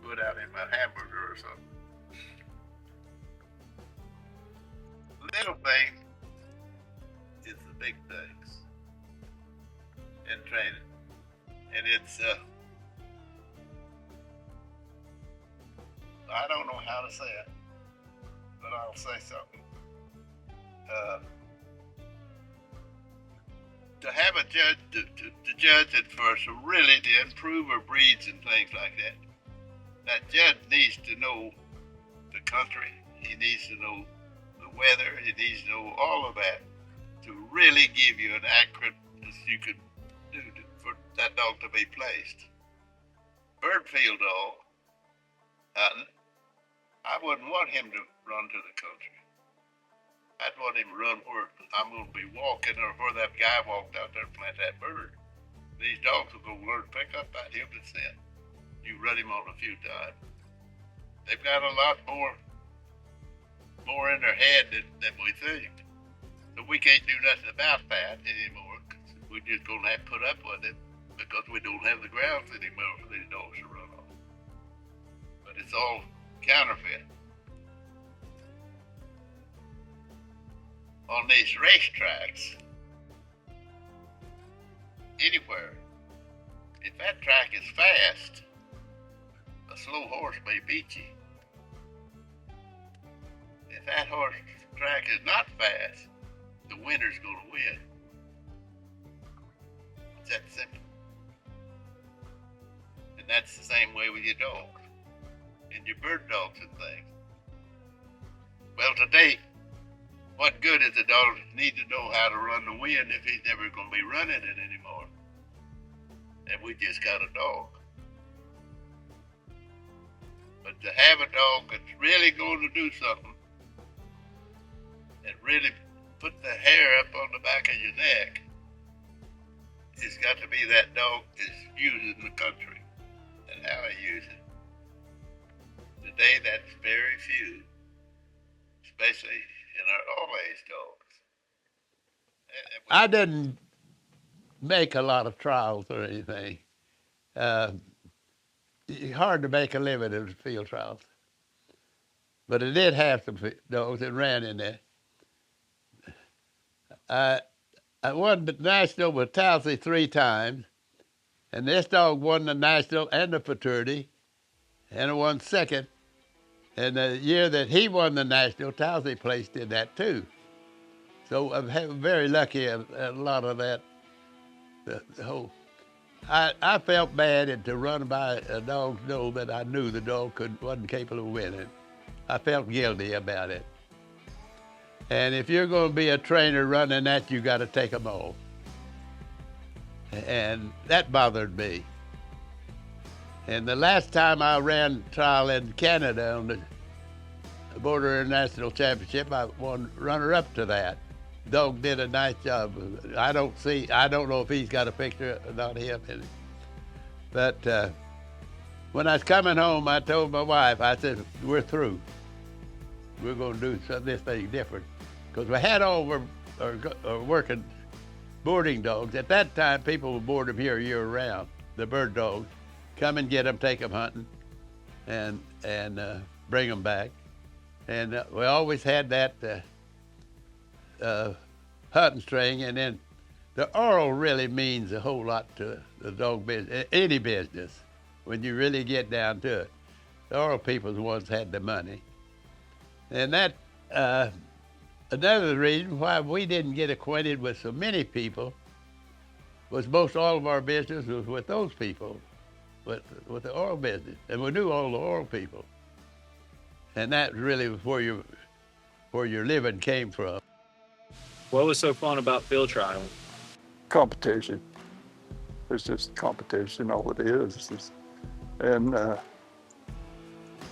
put out in my hamburger or something. Little things is the big things in training. And it's, I don't know how to say it, but I'll say something. To have a judge, to judge it for really to improve our breeds and things like that, that judge needs to know the country, he needs to know the weather, he needs to know all of that to really give you an accurate as you could do for that dog to be placed. Birdfield dog, I wouldn't want him to run to the country. I'd want him to run where I'm going to be walking or where that guy walked out there and plant that bird. These dogs will go learn to pick up that hill descent. You run him on a few times. They've got a lot more in their head than we think. So we can't do nothing about that anymore. We're just going to have to put up with it because we don't have the grounds anymore for these dogs to run on. But it's all counterfeit. On these racetracks, anywhere, if that track is fast, a slow horse may beat you. If that horse track is not fast, the winner's going to win. It's that simple. And that's the same way with your dogs and your bird dogs and things. Well, today, what good is a dog need to know how to run the wind if he's never going to be running it anymore? And we just got a dog. But to have a dog that's really going to do something and really put the hair up on the back of your neck, it's got to be that dog is using the country and how he uses it. Today, that's very few, especially in our all-age dogs. I didn't make a lot of trials or anything. It's hard to make a living in field trials. But I did have some dogs that ran in there. I won the national with Towsley 3 times, and this dog won the national and the fraternity, and I won second. And the year that he won the national, Towsley placed in that too. So I'm very lucky a lot of that. The whole, I felt bad and to run by a dog's nose that I knew the dog wasn't capable of winning. I felt guilty about it. And if you're going to be a trainer running that, you got to take them all. And that bothered me. And the last time I ran trial in Canada on the Border International Championship, I won runner-up to that. Dog did a nice job. I don't know if he's got a picture about him in it. But when I was coming home, I told my wife, I said, we're through. We're going to do this thing different. Because we had all our working boarding dogs. At that time, people would board them here year-round, the bird dogs. Come and get them, take them hunting, and bring them back. And we always had that hunting string, and then the oral really means a whole lot to the dog business, any business, when you really get down to it. The oral people once had the money. And that, another reason why we didn't get acquainted with so many people was most all of our business was with those people. With the oil business, and we knew all the oil people, and that really was where your living came from. What was so fun about field trial? Competition. It's just competition, all it is. And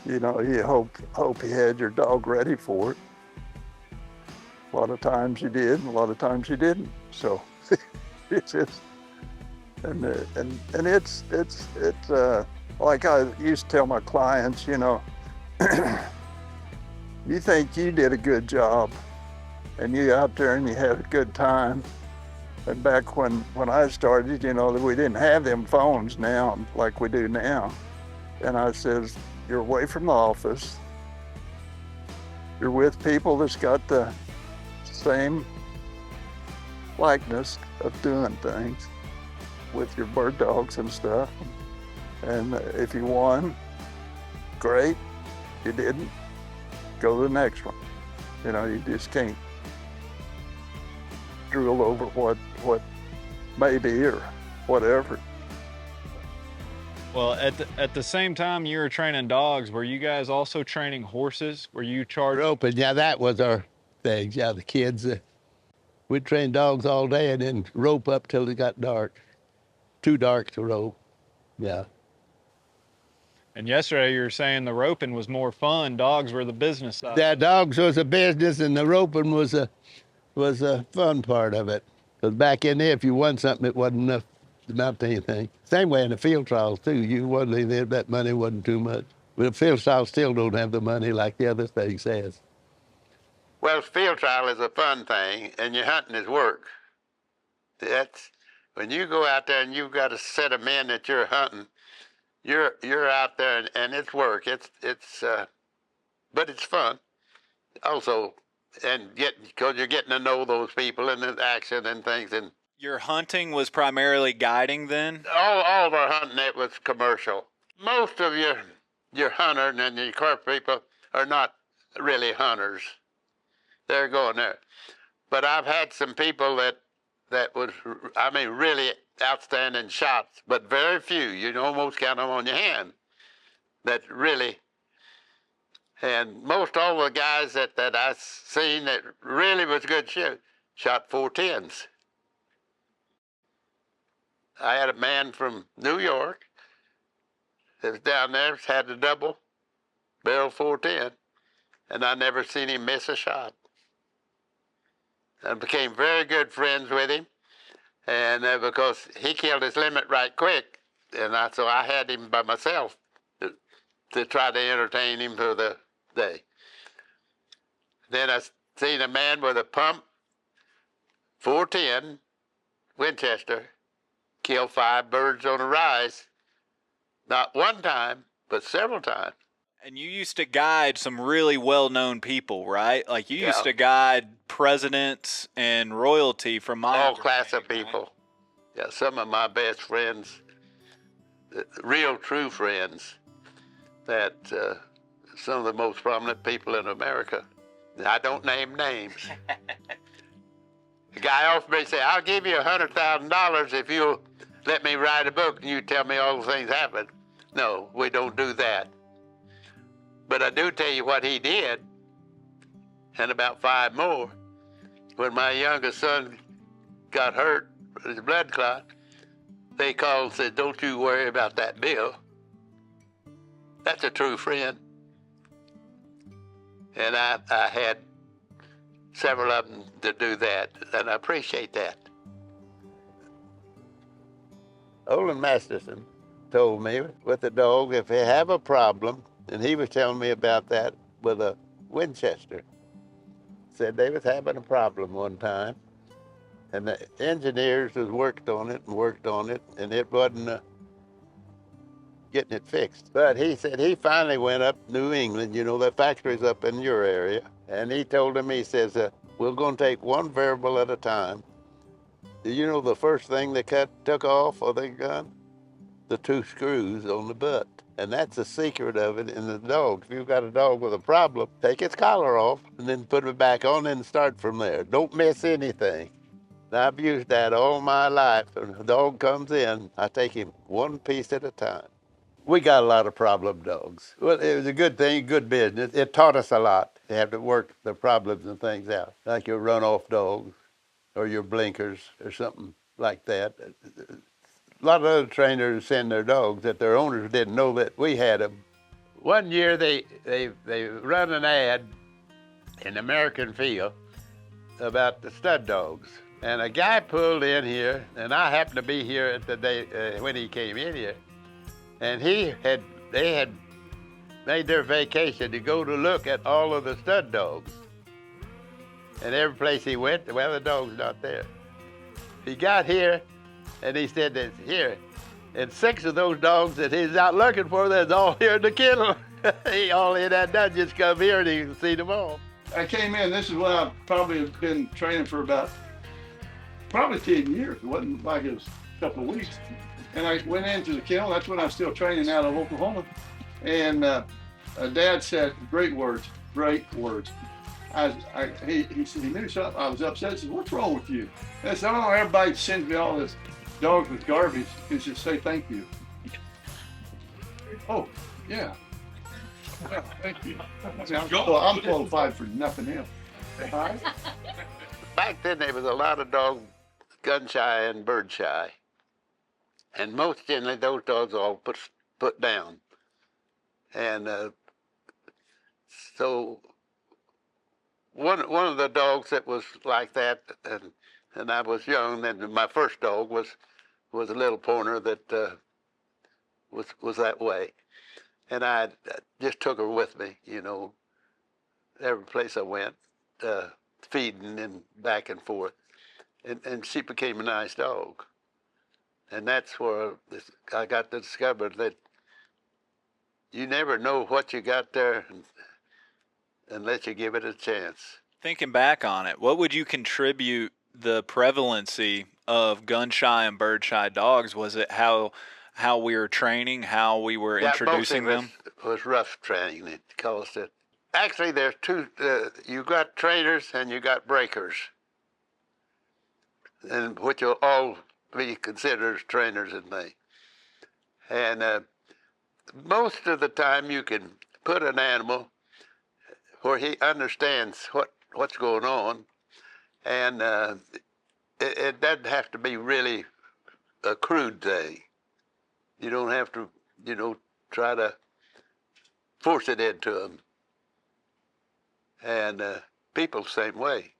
you know, you hope you had your dog ready for it. A lot of times you did, and a lot of times you didn't. So it's just. And it's like I used to tell my clients, you know, you think you did a good job, and you out there and you had a good time. And back when I started, you know, we didn't have them phones now like we do now. And I says, you're away from the office. You're with people that's got the same likeness of doing things with your bird dogs and stuff. And if you won, great. You didn't, go to the next one. You know, you just can't drool over what may be or whatever. Well, at the same time you were training dogs, were you guys also training horses? Were you charged? Roping, yeah, that was our thing. Yeah, the kids, we'd train dogs all day and then rope up till it got dark. Too dark to rope, yeah. And yesterday you were saying the roping was more fun. Dogs were the business side. That dogs was a business and the roping was a fun part of it. Because back in there, if you won something, it wasn't enough to amount to anything. Same way in the field trials too. You won anything, that money wasn't too much. But the field trials still don't have the money like the other thing says. Well, field trial is a fun thing, and your hunting is work. That's when you go out there and you've got a set of men that you're hunting. You're out there and it's work. But it's fun also, and because you're getting to know those people and the action and things. And Your hunting was primarily guiding then? all of our hunting, it was commercial. Most of your hunters and your corp people are not really hunters. They're going there. But I've had some people that was, I mean, really outstanding shots, but very few. You can almost count them on your hand that really, and most all the guys that I've seen that really was good shot 410s. I had a man from New York that was down there, had a double barrel 410, and I never seen him miss a shot. I became very good friends with him, and because he killed his limit right quick, and so I had him by myself to try to entertain him for the day. Then I seen a man with a pump 410 Winchester kill 5 birds on a rise, not one time, but several times. And you used to guide some really well-known people, right? Like you used Yeah. to guide presidents and royalty from my All class of people. Yeah, some of my best friends, real true friends, that some of the most prominent people in America. I don't name names. The guy offered me, say, I'll give you $100,000 if you'll let me write a book and you tell me all the things happened. No, we don't do that. But I do tell you what he did, and about 5 more. When my youngest son got hurt, his blood clot, they called and said, don't you worry about that bill. That's a true friend. And I had several of them to do that, and I appreciate that. Olin Masterson told me with the dog, if they have a problem, and he was telling me about that with a Winchester. Said they was having a problem one time, and the engineers was worked on it, and it wasn't getting it fixed. But he said he finally went up New England, you know, the factory's up in your area, and he told him, he says, we're going to take one variable at a time. Do you know the first thing they took off of the gun? The 2 screws on the butt. And that's the secret of it in the dog. If you've got a dog with a problem, take its collar off and then put it back on and start from there. Don't miss anything. And I've used that all my life. When a dog comes in, I take him one piece at a time. We got a lot of problem dogs. Well, it was a good thing, good business. It taught us a lot. You have to work the problems and things out, like your run-off dogs or your blinkers or something like that. A lot of other trainers send their dogs that their owners didn't know that we had them. One year they run an ad in American Field about the stud dogs. And a guy pulled in here, and I happened to be here at the day when he came in here. And they had made their vacation to go to look at all of the stud dogs. And every place he went, well, the dog's not there. He got here, and he said that here, and 6 of those dogs that he's out looking for, they're all here in the kennel. All he had done just come here and he can see them all. I came in, this is when I probably have been training for about probably 10 years. It wasn't like it was a couple of weeks. And I went into the kennel. That's when I was still training out of Oklahoma. And Dad said, great words, great words. He said, he knew something. I was upset. He said, what's wrong with you? And I said, oh, everybody sends me all this dogs with garbage. He said, say thank you. Oh, yeah. Well, thank you. I'm qualified for nothing else. All right? Back then, there was a lot of dogs gun shy and bird shy. And most generally, those dogs all put down. And so one of the dogs that was like that, and I was young, and my first dog was a little pointer that was that way. And I just took her with me, you know, every place I went, feeding and back and forth. And she became a nice dog. And that's where I got to discover that you never know what you got there unless you give it a chance. Thinking back on it, what would you contribute the prevalency of gun-shy and bird-shy dogs? Was it how we were training, how we were introducing them? It was rough training, it caused it. Actually, there's two, you got trainers and you got breakers, and which will all be considered as trainers in me. And most of the time you can put an animal where he understands what's going on, and it doesn't have to be really a crude thing. You don't have to, you know, try to force it into them. And people same way.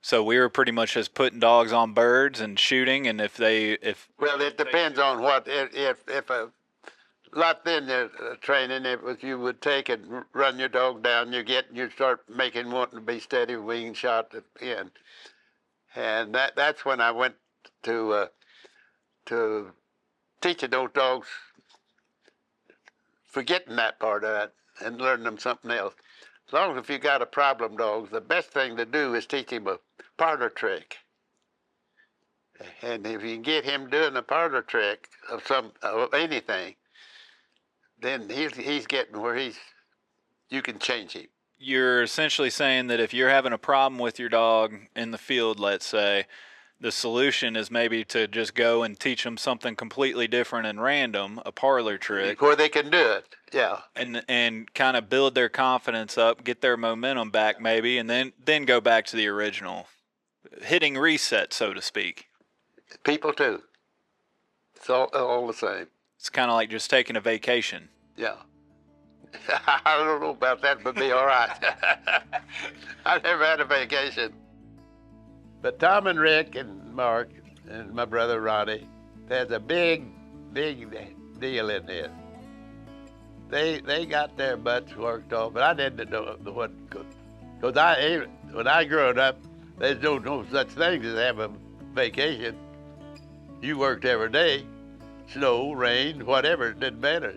So we were pretty much just putting dogs on birds and shooting, and well, it depends on what if a lot then training, it was you would take and run your dog down, you start making wanting to be steady wing shot at the end, and that's when I went to teaching those dogs, forgetting that part of it and learning them something else. As long as if you got a problem dog, the best thing to do is teach him a parlor trick. And if you can get him doing a parlor trick of anything, then he's getting where you can change him. You're essentially saying that if you're having a problem with your dog in the field, let's say, the solution is maybe to just go and teach them something completely different and random, a parlor trick. Where they can do it, yeah. And kind of build their confidence up, get their momentum back maybe, and then go back to the original. Hitting reset, so to speak. People too. It's all the same. It's kind of like just taking a vacation. Yeah. I don't know about that, but be all right. I never had a vacation. But Tom and Rick and Mark and my brother Ronnie, there's a big deal in this. They got their butts worked off, but I didn't know what, because when I grew up, there's no such thing as have a vacation. You worked every day, snow, rain, whatever, it didn't matter.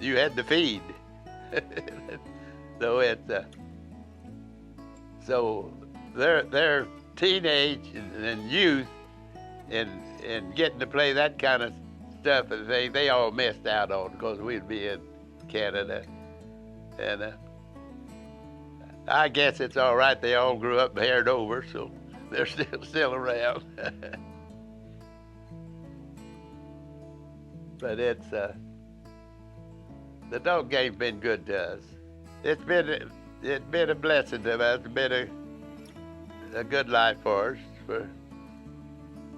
You had to feed. So they're teenage and youth and getting to play that kind of stuff, and they all missed out on because we'd be in Canada. And I guess it's all right. They all grew up haired over, so they're still around. But it's the dog game's been good to us. It's been a blessing to us. It's been a good life for us, for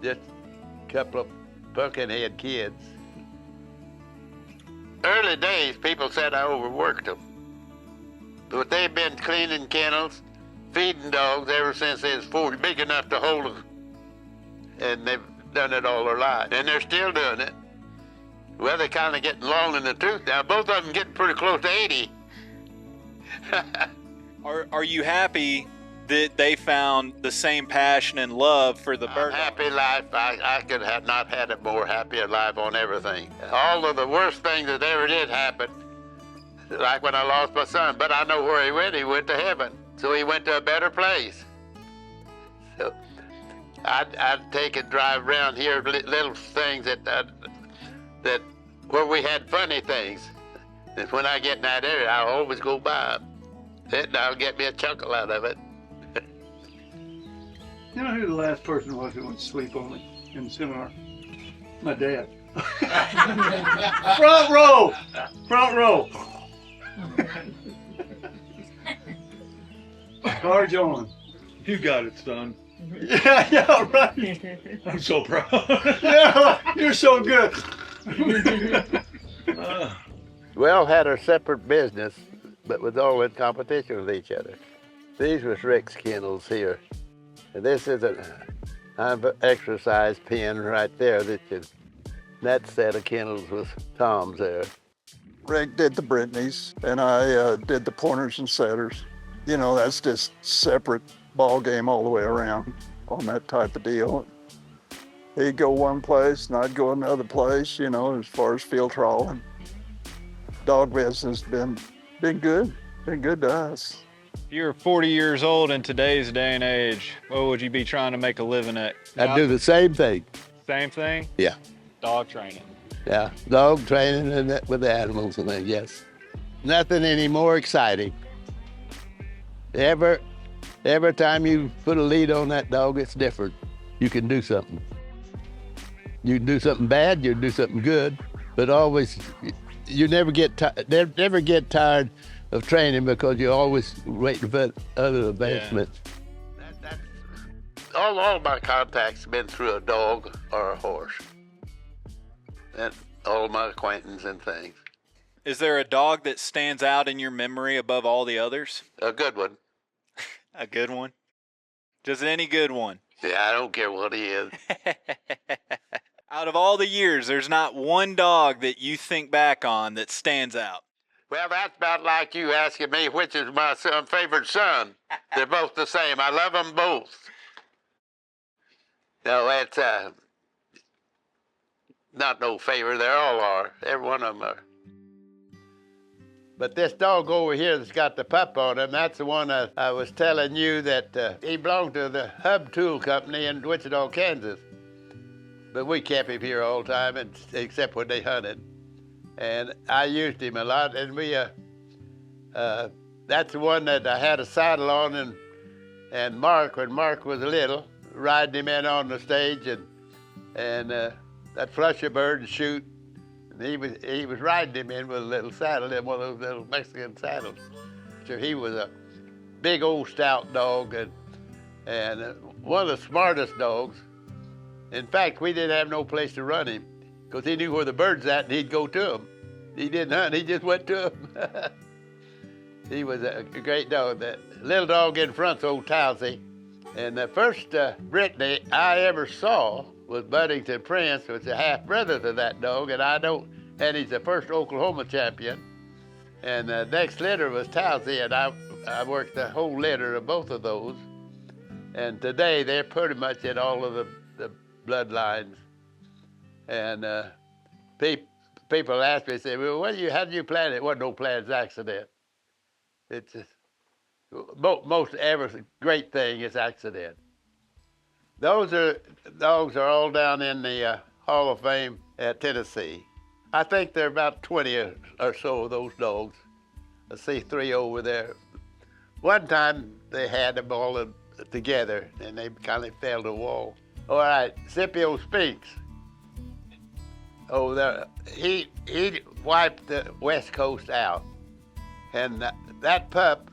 just a couple of pumpkin-head kids. Early days, people said I overworked them. But they've been cleaning kennels, feeding dogs ever since they was big enough to hold them. And they've done it all their life. And they're still doing it. Well, they're kind of getting long in the tooth now. Both of them getting pretty close to 80. Are you happy that they found the same passion and love for the bird dog? Happy life. I could have not had a more happier life on everything. All of the worst things that ever did happen, like when I lost my son, but I know where he went. He went to heaven. So he went to a better place. So I'd take and drive around here, little things that where we had funny things. And when I get in that area, I'll always go by them. That'll get me a chuckle out of it. You know who the last person was who went to sleep on me in the seminar? My dad. Front row! Front row! Cards on. You got it, son. Yeah, right. I'm so proud. Yeah, you're so good. We all had our separate business, but was all in competition with each other. These was Rick's kennels here. And this is an exercise pen right there. That set of kennels was Tom's there. Rick did the Britneys, and I did the pointers and setters. You know, that's just separate ball game all the way around on that type of deal. He'd go one place and I'd go another place, you know, as far as field trawling. Dog business been good to us. If you're 40 years old in today's day and age, what would you be trying to make a living at? I do the same thing. Same thing? Yeah. Dog training. Yeah, dog training and that with the animals and that, yes. Nothing any more exciting. Every time you put a lead on that dog, it's different. You can do something. You can do something bad, you can do something good, but always, you never get tired of training because you're always waiting for other advancements. That's all my contacts have been through a dog or a horse. And all my acquaintance and things. Is there a dog that stands out in your memory above all the others? A good one. A good one? Just any good one? Yeah, I don't care what he is. Out of all the years, there's not one dog that you think back on that stands out. Well, that's about like you asking me which is my favorite son. They're both the same. I love them both. No, that's not no favor. They all are. Every one of them are. But this dog over here that's got the pup on him, that's the one I was telling you that he belonged to the Hub Tool Company in Wichita, Kansas. But we kept him here all the time, except when they hunted. And I used him a lot, and that's the one that I had a saddle on, and Mark, when Mark was little, riding him in on the stage, and that flusher bird and shoot. And he was riding him in with a little saddle, in one of those little Mexican saddles. So he was a big old stout dog and one of the smartest dogs. In fact, we didn't have no place to run him because he knew where the birds at and he'd go to them. He didn't hunt, he just went to them. He was a great dog. That little dog in front's old Towsy. And the first Brittany I ever saw was Buddington Prince, was a half-brother to that dog, and he's the first Oklahoma champion. And the next litter was Towsy, and I worked the whole litter of both of those. And today, they're pretty much in all of the bloodlines. And people ask me, say, well, how did you plan it? It wasn't no planned accident. It's just, most every great thing is accident. Those dogs are all down in the Hall of Fame at Tennessee. I think there are about 20 or so of those dogs. I see 3 over there. One time they had them all together and they kind of fell to the wall. All right, Scipio Spinks. Oh, there, he wiped the West Coast out. And that pup,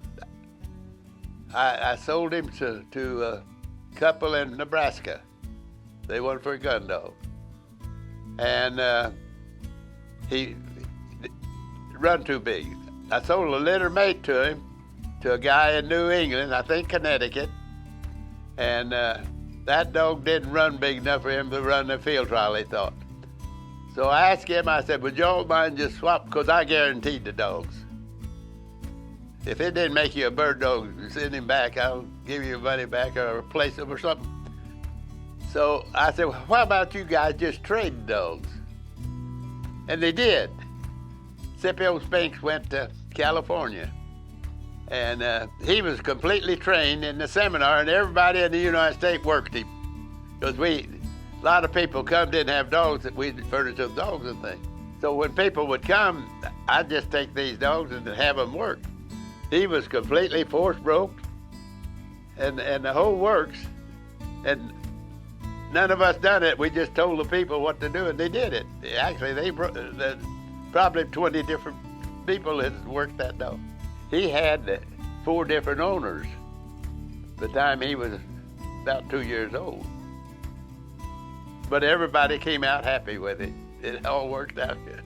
I sold him to a couple in Nebraska. They went for a GunDog. And he run too big. I sold a litter mate to him, to a guy in New England, I think Connecticut. And that dog didn't run big enough for him to run the field trial, he thought. So I asked him, I said, would y'all mind just swap, because I guaranteed the dogs. If it didn't make you a bird dog, send him back, I'll give you your money back or replace him or something. So I said, well, why about you guys just trade dogs? And they did. Scipio Spinks went to California. And he was completely trained in the seminar, and everybody in the United States worked him. Because a lot of people come, didn't have dogs, that we'd furnish them dogs and things. So when people would come, I'd just take these dogs and have them work. He was completely force broke, and the whole works. And none of us done it. We just told the people what to do, and they did it. Actually, probably 20 different people had worked that dog. He had 4 different owners the time he was about 2 years old. But everybody came out happy with it. It all worked out good.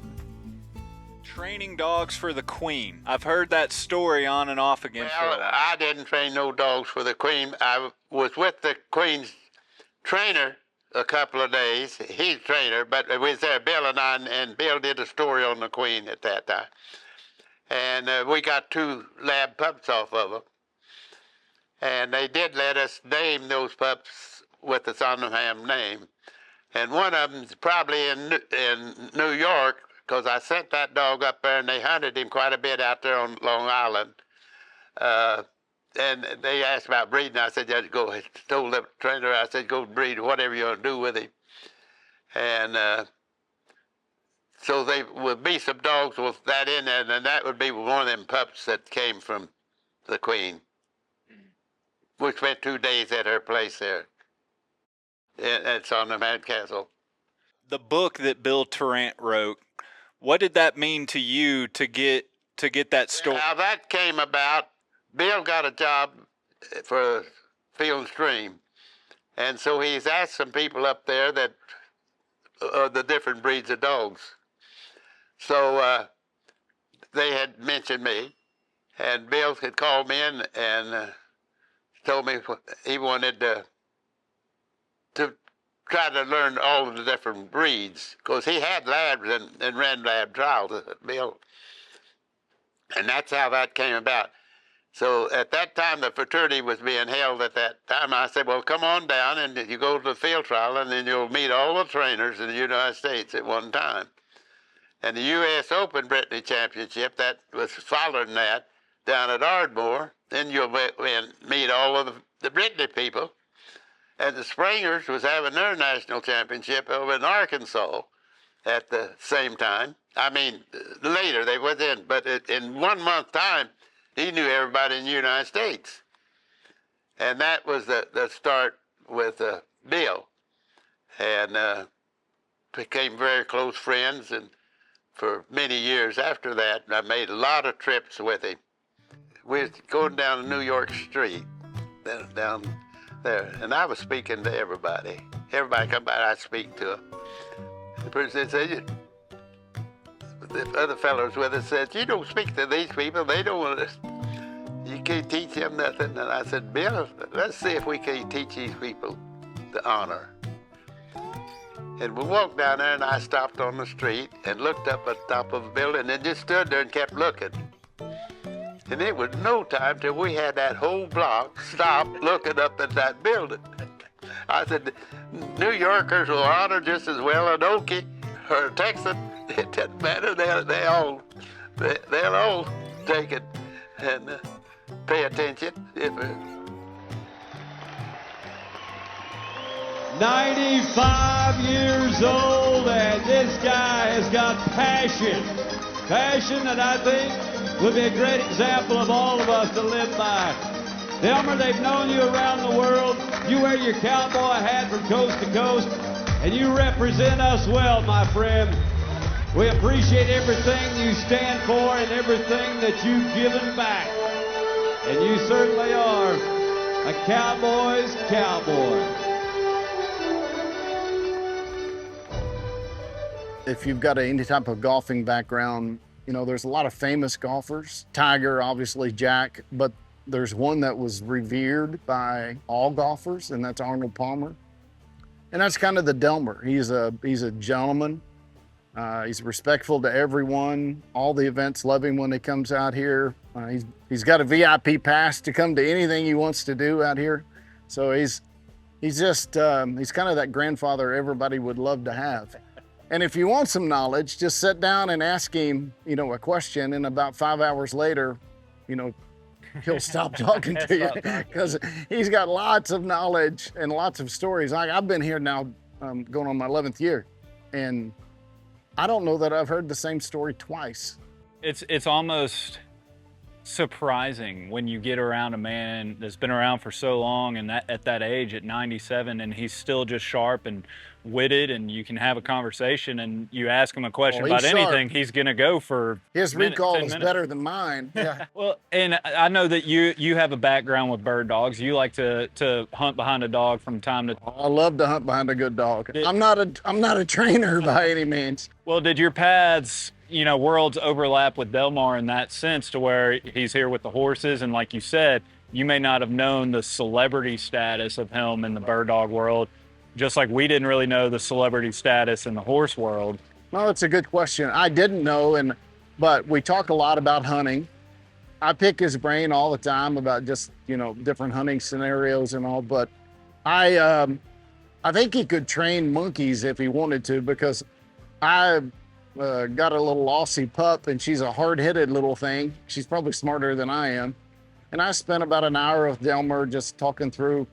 Training dogs for the Queen. I've heard that story on and off again. Well, I didn't train no dogs for the Queen. I was with the Queen's trainer a couple of days. He's a trainer, but we was there, Bill and I, and Bill did a story on the Queen at that time. And we got 2 lab pups off of them. And they did let us name those pups with the Sondheim name. And one of them's probably in New York, because I sent that dog up there, and they hunted him quite a bit out there on Long Island. And they asked about breeding. I said, just go. I told the trainer, I said, go breed whatever you want to do with him. And so there would be some dogs with that in there, and that would be one of them pups that came from the Queen. We spent 2 days at her place there. It's on the Mad Castle. The book that Bill Tarrant wrote, what did that mean to you to get that story? Now that came about. Bill got a job for Field and Stream, and so he's asked some people up there that the different breeds of dogs. So they had mentioned me, and Bill had called me in and told me he wanted to try to learn all of the different breeds, because he had labs and ran lab trials, Bill. And that's how that came about. So at that time, the fraternity was being held at that time. I said, well, come on down and you go to the field trial, and then you'll meet all the trainers in the United States at one time. And the U.S. Open Brittany Championship, that was following that, down at Ardmore. Then you'll meet all of the Brittany people. And the Springers was having their national championship over in Arkansas at the same time. I mean, later they was in, but in 1 month time, he knew everybody in the United States. And that was the start with Bill. And became very close friends, and for many years after that, I made a lot of trips with him. We was going down New York Street, down there, and I was speaking to everybody. Everybody come by, I'd speak to them. The person said, the other fellows with us said, you don't speak to these people, they don't want to, you can't teach them nothing. And I said, Bill, let's see if we can teach these people the honor. And we walked down there, and I stopped on the street and looked up at the top of a building and just stood there and kept looking. And it was no time till we had that whole block stop looking up at that building. I said, New Yorkers will honor just as well an Okie or a Texan. It doesn't matter. They'll all take it and pay attention. 95 years old, and this guy has got passion. Passion that I think would be a great example of all of us to live by. Delmar, they've known you around the world. You wear your cowboy hat from coast to coast, and you represent us well, my friend. We appreciate everything you stand for and everything that you've given back. And you certainly are a cowboy's cowboy. If you've got any type of golfing background, you know, there's a lot of famous golfers. Tiger, obviously Jack, but there's one that was revered by all golfers, and that's Arnold Palmer. And that's kind of the Delmar. He's a gentleman. He's respectful to everyone. All the events love him when he comes out here. He's got a VIP pass to come to anything he wants to do out here. So he's just he's kind of that grandfather everybody would love to have. And if you want some knowledge, just sit down and ask him, a question, and about 5 hours later, he'll stop talking to you because he's got lots of knowledge and lots of stories. I've been here now going on my 11th year, and I don't know that I've heard the same story twice. It's almost surprising when you get around a man that's been around for so long and at that age, at 97, and he's still just sharp and witted, and you can have a conversation and you ask him a question about anything, he's gonna go for his recall is better than mine. Yeah. Well, and I know that you have a background with bird dogs. You like to hunt behind a dog from time to time. I love to hunt behind a good dog. I'm not a trainer by any means. Well, did your paths, worlds overlap with Delmar in that sense, to where he's here with the horses, and like you said, you may not have known the celebrity status of him in the bird dog world, just like we didn't really know the celebrity status in the horse world? Well, that's a good question. I didn't know, but we talk a lot about hunting. I pick his brain all the time about just, different hunting scenarios and all, but I think he could train monkeys if he wanted to, because I got a little Aussie pup, and she's a hard-headed little thing. She's probably smarter than I am. And I spent about an hour with Delmar just talking through,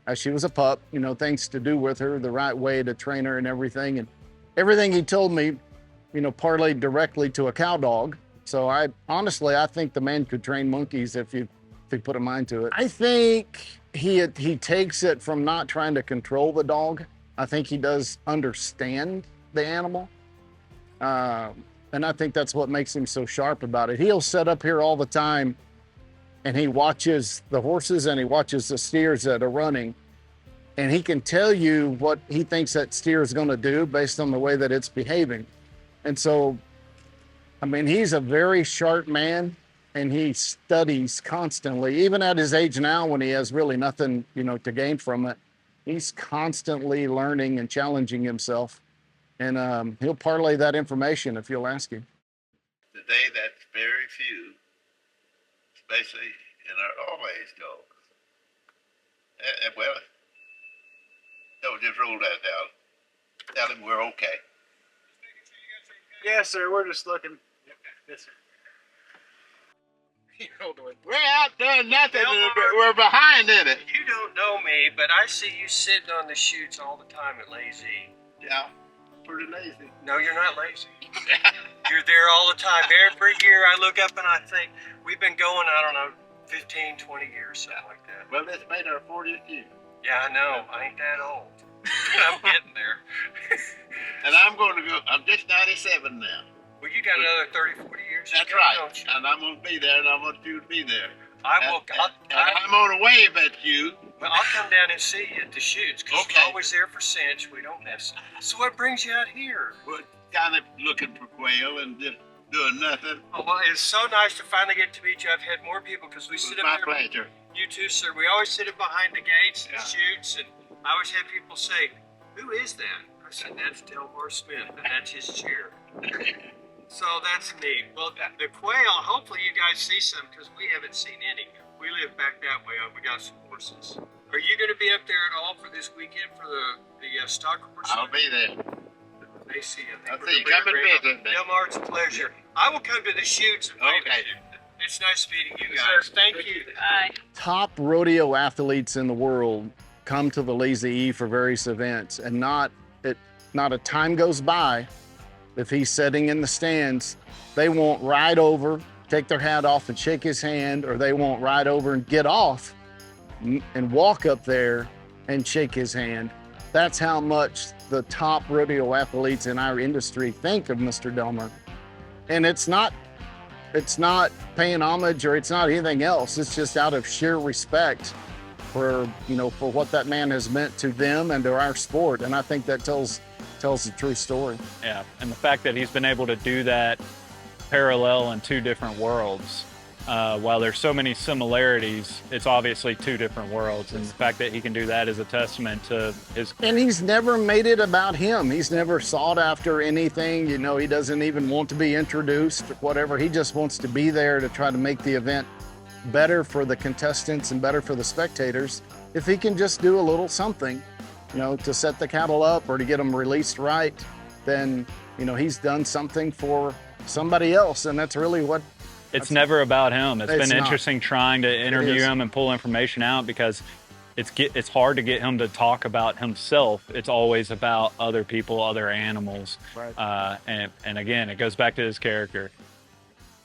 as she was a pup, things to do with her, the right way to train her and everything. And everything he told me, parlayed directly to a cow dog. So I think the man could train monkeys if he put a mind to it. I think he takes it from not trying to control the dog. I think he does understand the animal. And I think that's what makes him so sharp about it. He'll sit up here all the time and he watches the horses and he watches the steers that are running, and he can tell you what he thinks that steer is going to do based on the way that it's behaving. And so, he's a very sharp man, and he studies constantly, even at his age now when he has really nothing, to gain from it. He's constantly learning and challenging himself. And he'll parlay that information if you'll ask him. Today, that's very few, especially in our always dogs. Well, don't just roll that down. Tell him we're okay. Yes, sir. We're just looking. Yes, sir. We're out doing nothing. We're behind in it. You don't know me, but I see you sitting on the chutes all the time at Lazy. Yeah. Pretty lazy. No, you're not lazy. You're there all the time. Every year I look up and I think, we've been going, 15, 20 years, something like that. Well, this made our 40th year. Yeah, I know. I ain't that old. I'm getting there. And I'm just 97 now. Well, you got another 30, 40 years. That's right. And I'm going to be there, and I want you to be there. I'm going to wave at you. Well, I'll come down and see you at the shoots, because we're always there for cinch. We don't miss it. So what brings you out here? We're kind of looking for quail and just doing nothing. Oh, well, it's so nice to finally get to meet you. I've had more people, because we sit up there. My pleasure. You too, sir. We always sit up behind the gates and shoots, and I always have people say, "Who is that?" I said, "That's Delmar Smith, and that's his chair." So that's neat. Well, the quail, hopefully you guys see some, because we haven't seen any. We live back that way. We got some horses. Are you going to be up there at all for this weekend for the stock horse? I'll be there. They see you. I'll see you. Come and visit me. Delmar, it's a pleasure. I will come to the shoots and wave at you. It's nice meeting you guys. Sir, thank you. Bye. Top rodeo athletes in the world come to the Lazy E for various events, and not a time goes by if he's sitting in the stands, they won't ride over, take their hat off and shake his hand, or they won't ride over and get off and walk up there and shake his hand. That's how much the top rodeo athletes in our industry think of Mr. Delmar. And it's not paying homage, or it's not anything else. It's just out of sheer respect for what that man has meant to them and to our sport. And I think that tells the true story. Yeah, and the fact that he's been able to do that parallel in two different worlds, while there's so many similarities, it's obviously two different worlds. And the fact that he can do that is a testament to his. And he's never made it about him. He's never sought after anything. You know, he doesn't even want to be introduced or whatever. He just wants to be there to try to make the event better for the contestants and better for the spectators. If he can just do a little something, you know, to set the cattle up or to get them released right, then, you know, he's done something for somebody else. And that's really what. It's never about him. It's been interesting trying to interview him and pull information out, because it's hard to get him to talk about himself. It's always about other people, other animals. Right. And again, it goes back to his character.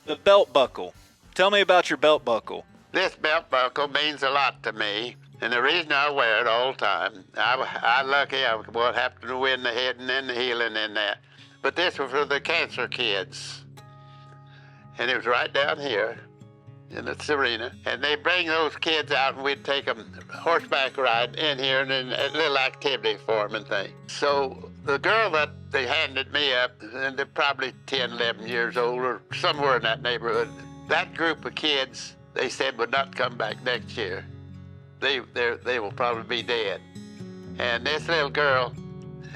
The belt buckle. Tell me about your belt buckle. This belt buckle means a lot to me, and the reason I wear it all the time, I'm lucky I happened to win the head and then the healing in that. But this was for the cancer kids. And it was right down here in the arena. And they bring those kids out and we'd take them horseback ride in here and then a little activity for them and things. So the girl that they handed me up, and they're probably 10, 11 years old or somewhere in that neighborhood, that group of kids, they said would not come back next year. They will probably be dead. And this little girl,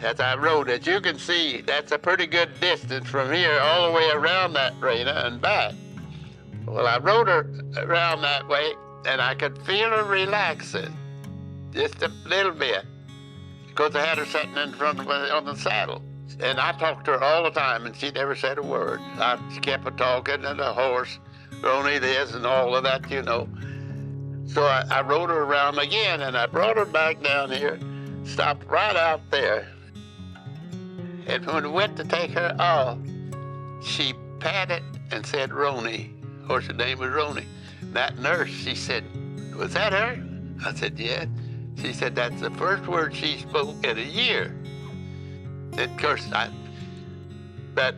as I rode it, you can see that's a pretty good distance from here all the way around that arena and back. Well, I rode her around that way, and I could feel her relaxing, just a little bit, because I had her sitting in front of me on the saddle. And I talked to her all the time, and she never said a word. I kept her talking, and the horse, only this and all of that, you know. So I rode her around again, and I brought her back down here, stopped right out there. And when we went to take her off, she patted and said, Roni. Horse's name was Roni. That nurse, she said, was that her? I said, yeah. She said, that's the first word she spoke in a year. And of course, but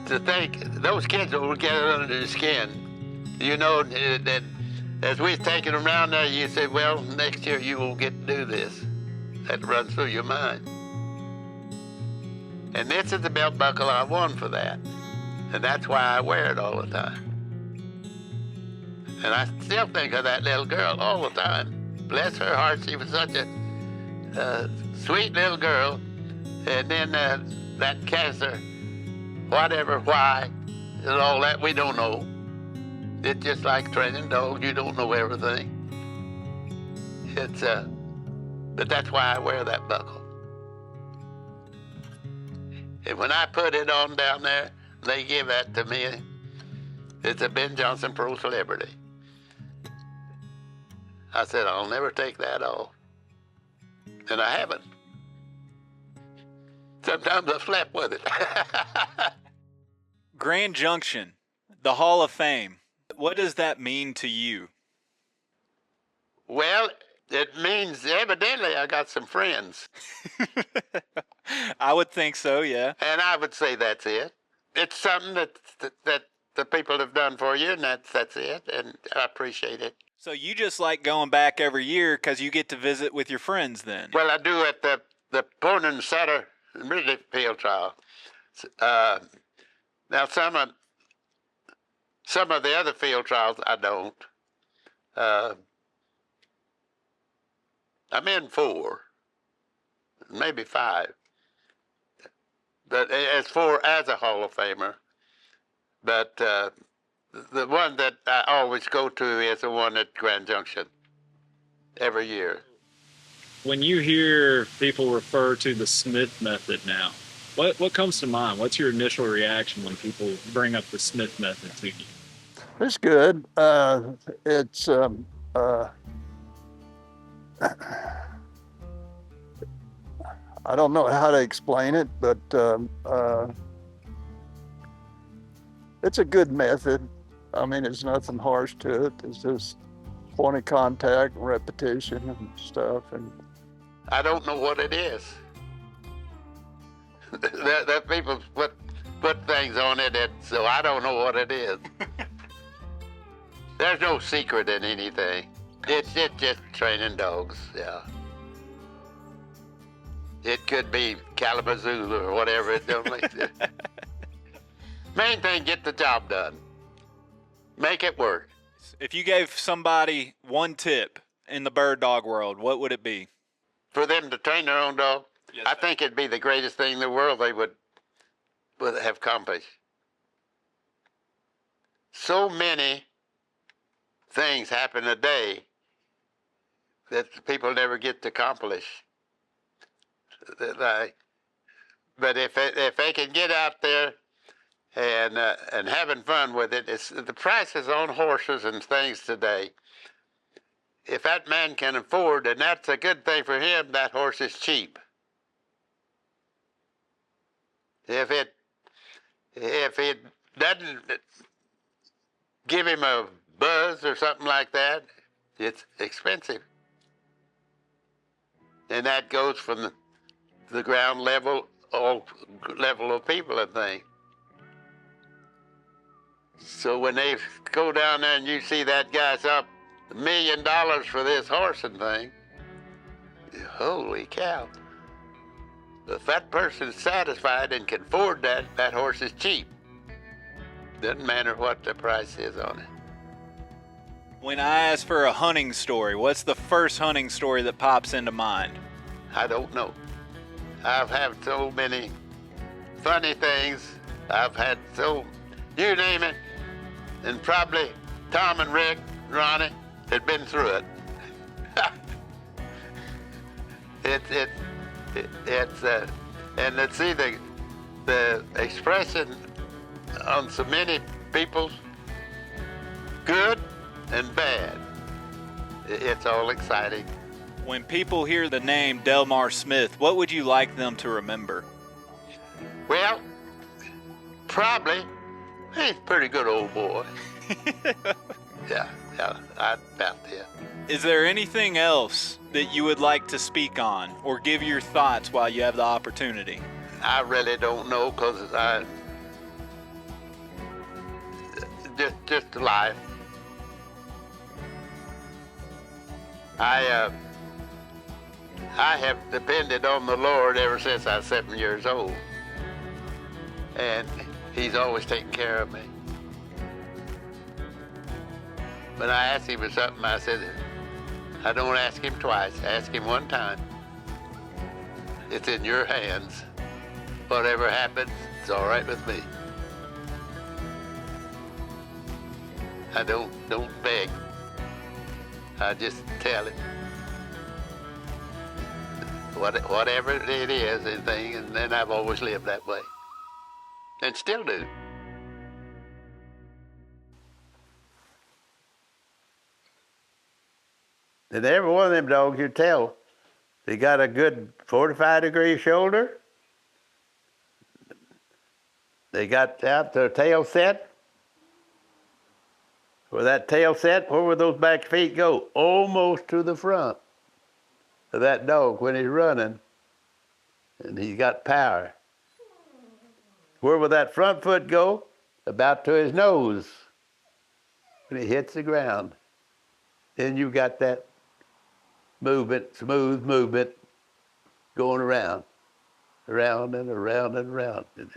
to think, those kids will get it under the skin. You know, that as we're taking them around there, you say, well, next year you won't get to do this. That runs through your mind. And this is the belt buckle I won for that. And that's why I wear it all the time. And I still think of that little girl all the time. Bless her heart, she was such a sweet little girl. And then that cancer, whatever, why, and all that, we don't know. It's just like training dogs, you don't know everything. But that's why I wear that buckle. And when I put it on down there, they give that to me. It's a Ben Johnson Pro Celebrity. I said, I'll never take that off. And I haven't. Sometimes I slept with it. Grand Junction, the Hall of Fame. What does that mean to you? Well, it means evidently I got some friends. I would think so, yeah. And I would say that's it. It's something that the people have done for you, and that's it, and I appreciate it. So you just like going back every year because you get to visit with your friends then? Well, I do at the Pony and Setter Ridley Field Trial. Now, some of the other field trials, I don't. I'm in 4, maybe 5. But as a Hall of Famer. But the one that I always go to is the one at Grand Junction every year. When you hear people refer to the Smith method now, what comes to mind? What's your initial reaction when people bring up the Smith method to you? It's good. It's I don't know how to explain it, but it's a good method. I mean, there's nothing harsh to it. It's just point of contact, repetition, and stuff. And I don't know what it is. that people put things on it, so I don't know what it is. There's no secret in anything. It's just training dogs, yeah. It could be Kalamazoo or whatever. It don't make sense. Main thing, get the job done. make it work. If you gave somebody one tip in the bird dog world, what would it be? For them to train their own dog, Yes, I think it'd be the greatest thing in the world they would have accomplished. So many things happen a day that people never get to accomplish. But if they can get out there and having fun with it, the prices on horses and things today. If that man can afford, and that's a good thing for him, that horse is cheap. If it doesn't give him a buzz or something like that, it's expensive. And that goes from the ground level, all level of people, I think. So when they go down there and you see that guy's up $1 million for this horse and thing, holy cow. If that person's satisfied and can afford that, that horse is cheap. Doesn't matter what the price is on it. When I ask for a hunting story, what's the first hunting story that pops into mind? I don't know. I've had so many funny things. I've had you name it, and probably Tom and Rick, Ronnie, had been through it. And to see the expression on so many people's good and bad, it's all exciting. When people hear the name Delmar Smith, what would you like them to remember? Well, probably, he's a pretty good old boy. Yeah, I about that. Is there anything else that you would like to speak on or give your thoughts while you have the opportunity? I really don't know, because I just life. I have depended on the Lord ever since I was 7 years old, and He's always taken care of me. When I asked Him for something, I said, I don't ask Him twice, ask Him one time. It's in your hands. Whatever happens, it's all right with me. I don't beg. I just tell Him. Whatever it is, anything, and then I've always lived that way. And still do. And every one of them dogs, you tell, they got a good 45-degree shoulder. They got out their tail set. Where that tail set, where would those back feet go? Almost to the front of that dog when he's running, and he's got power. Where will that front foot go? About to his nose when he hits the ground. Then you got that movement, smooth movement going around and around and around. And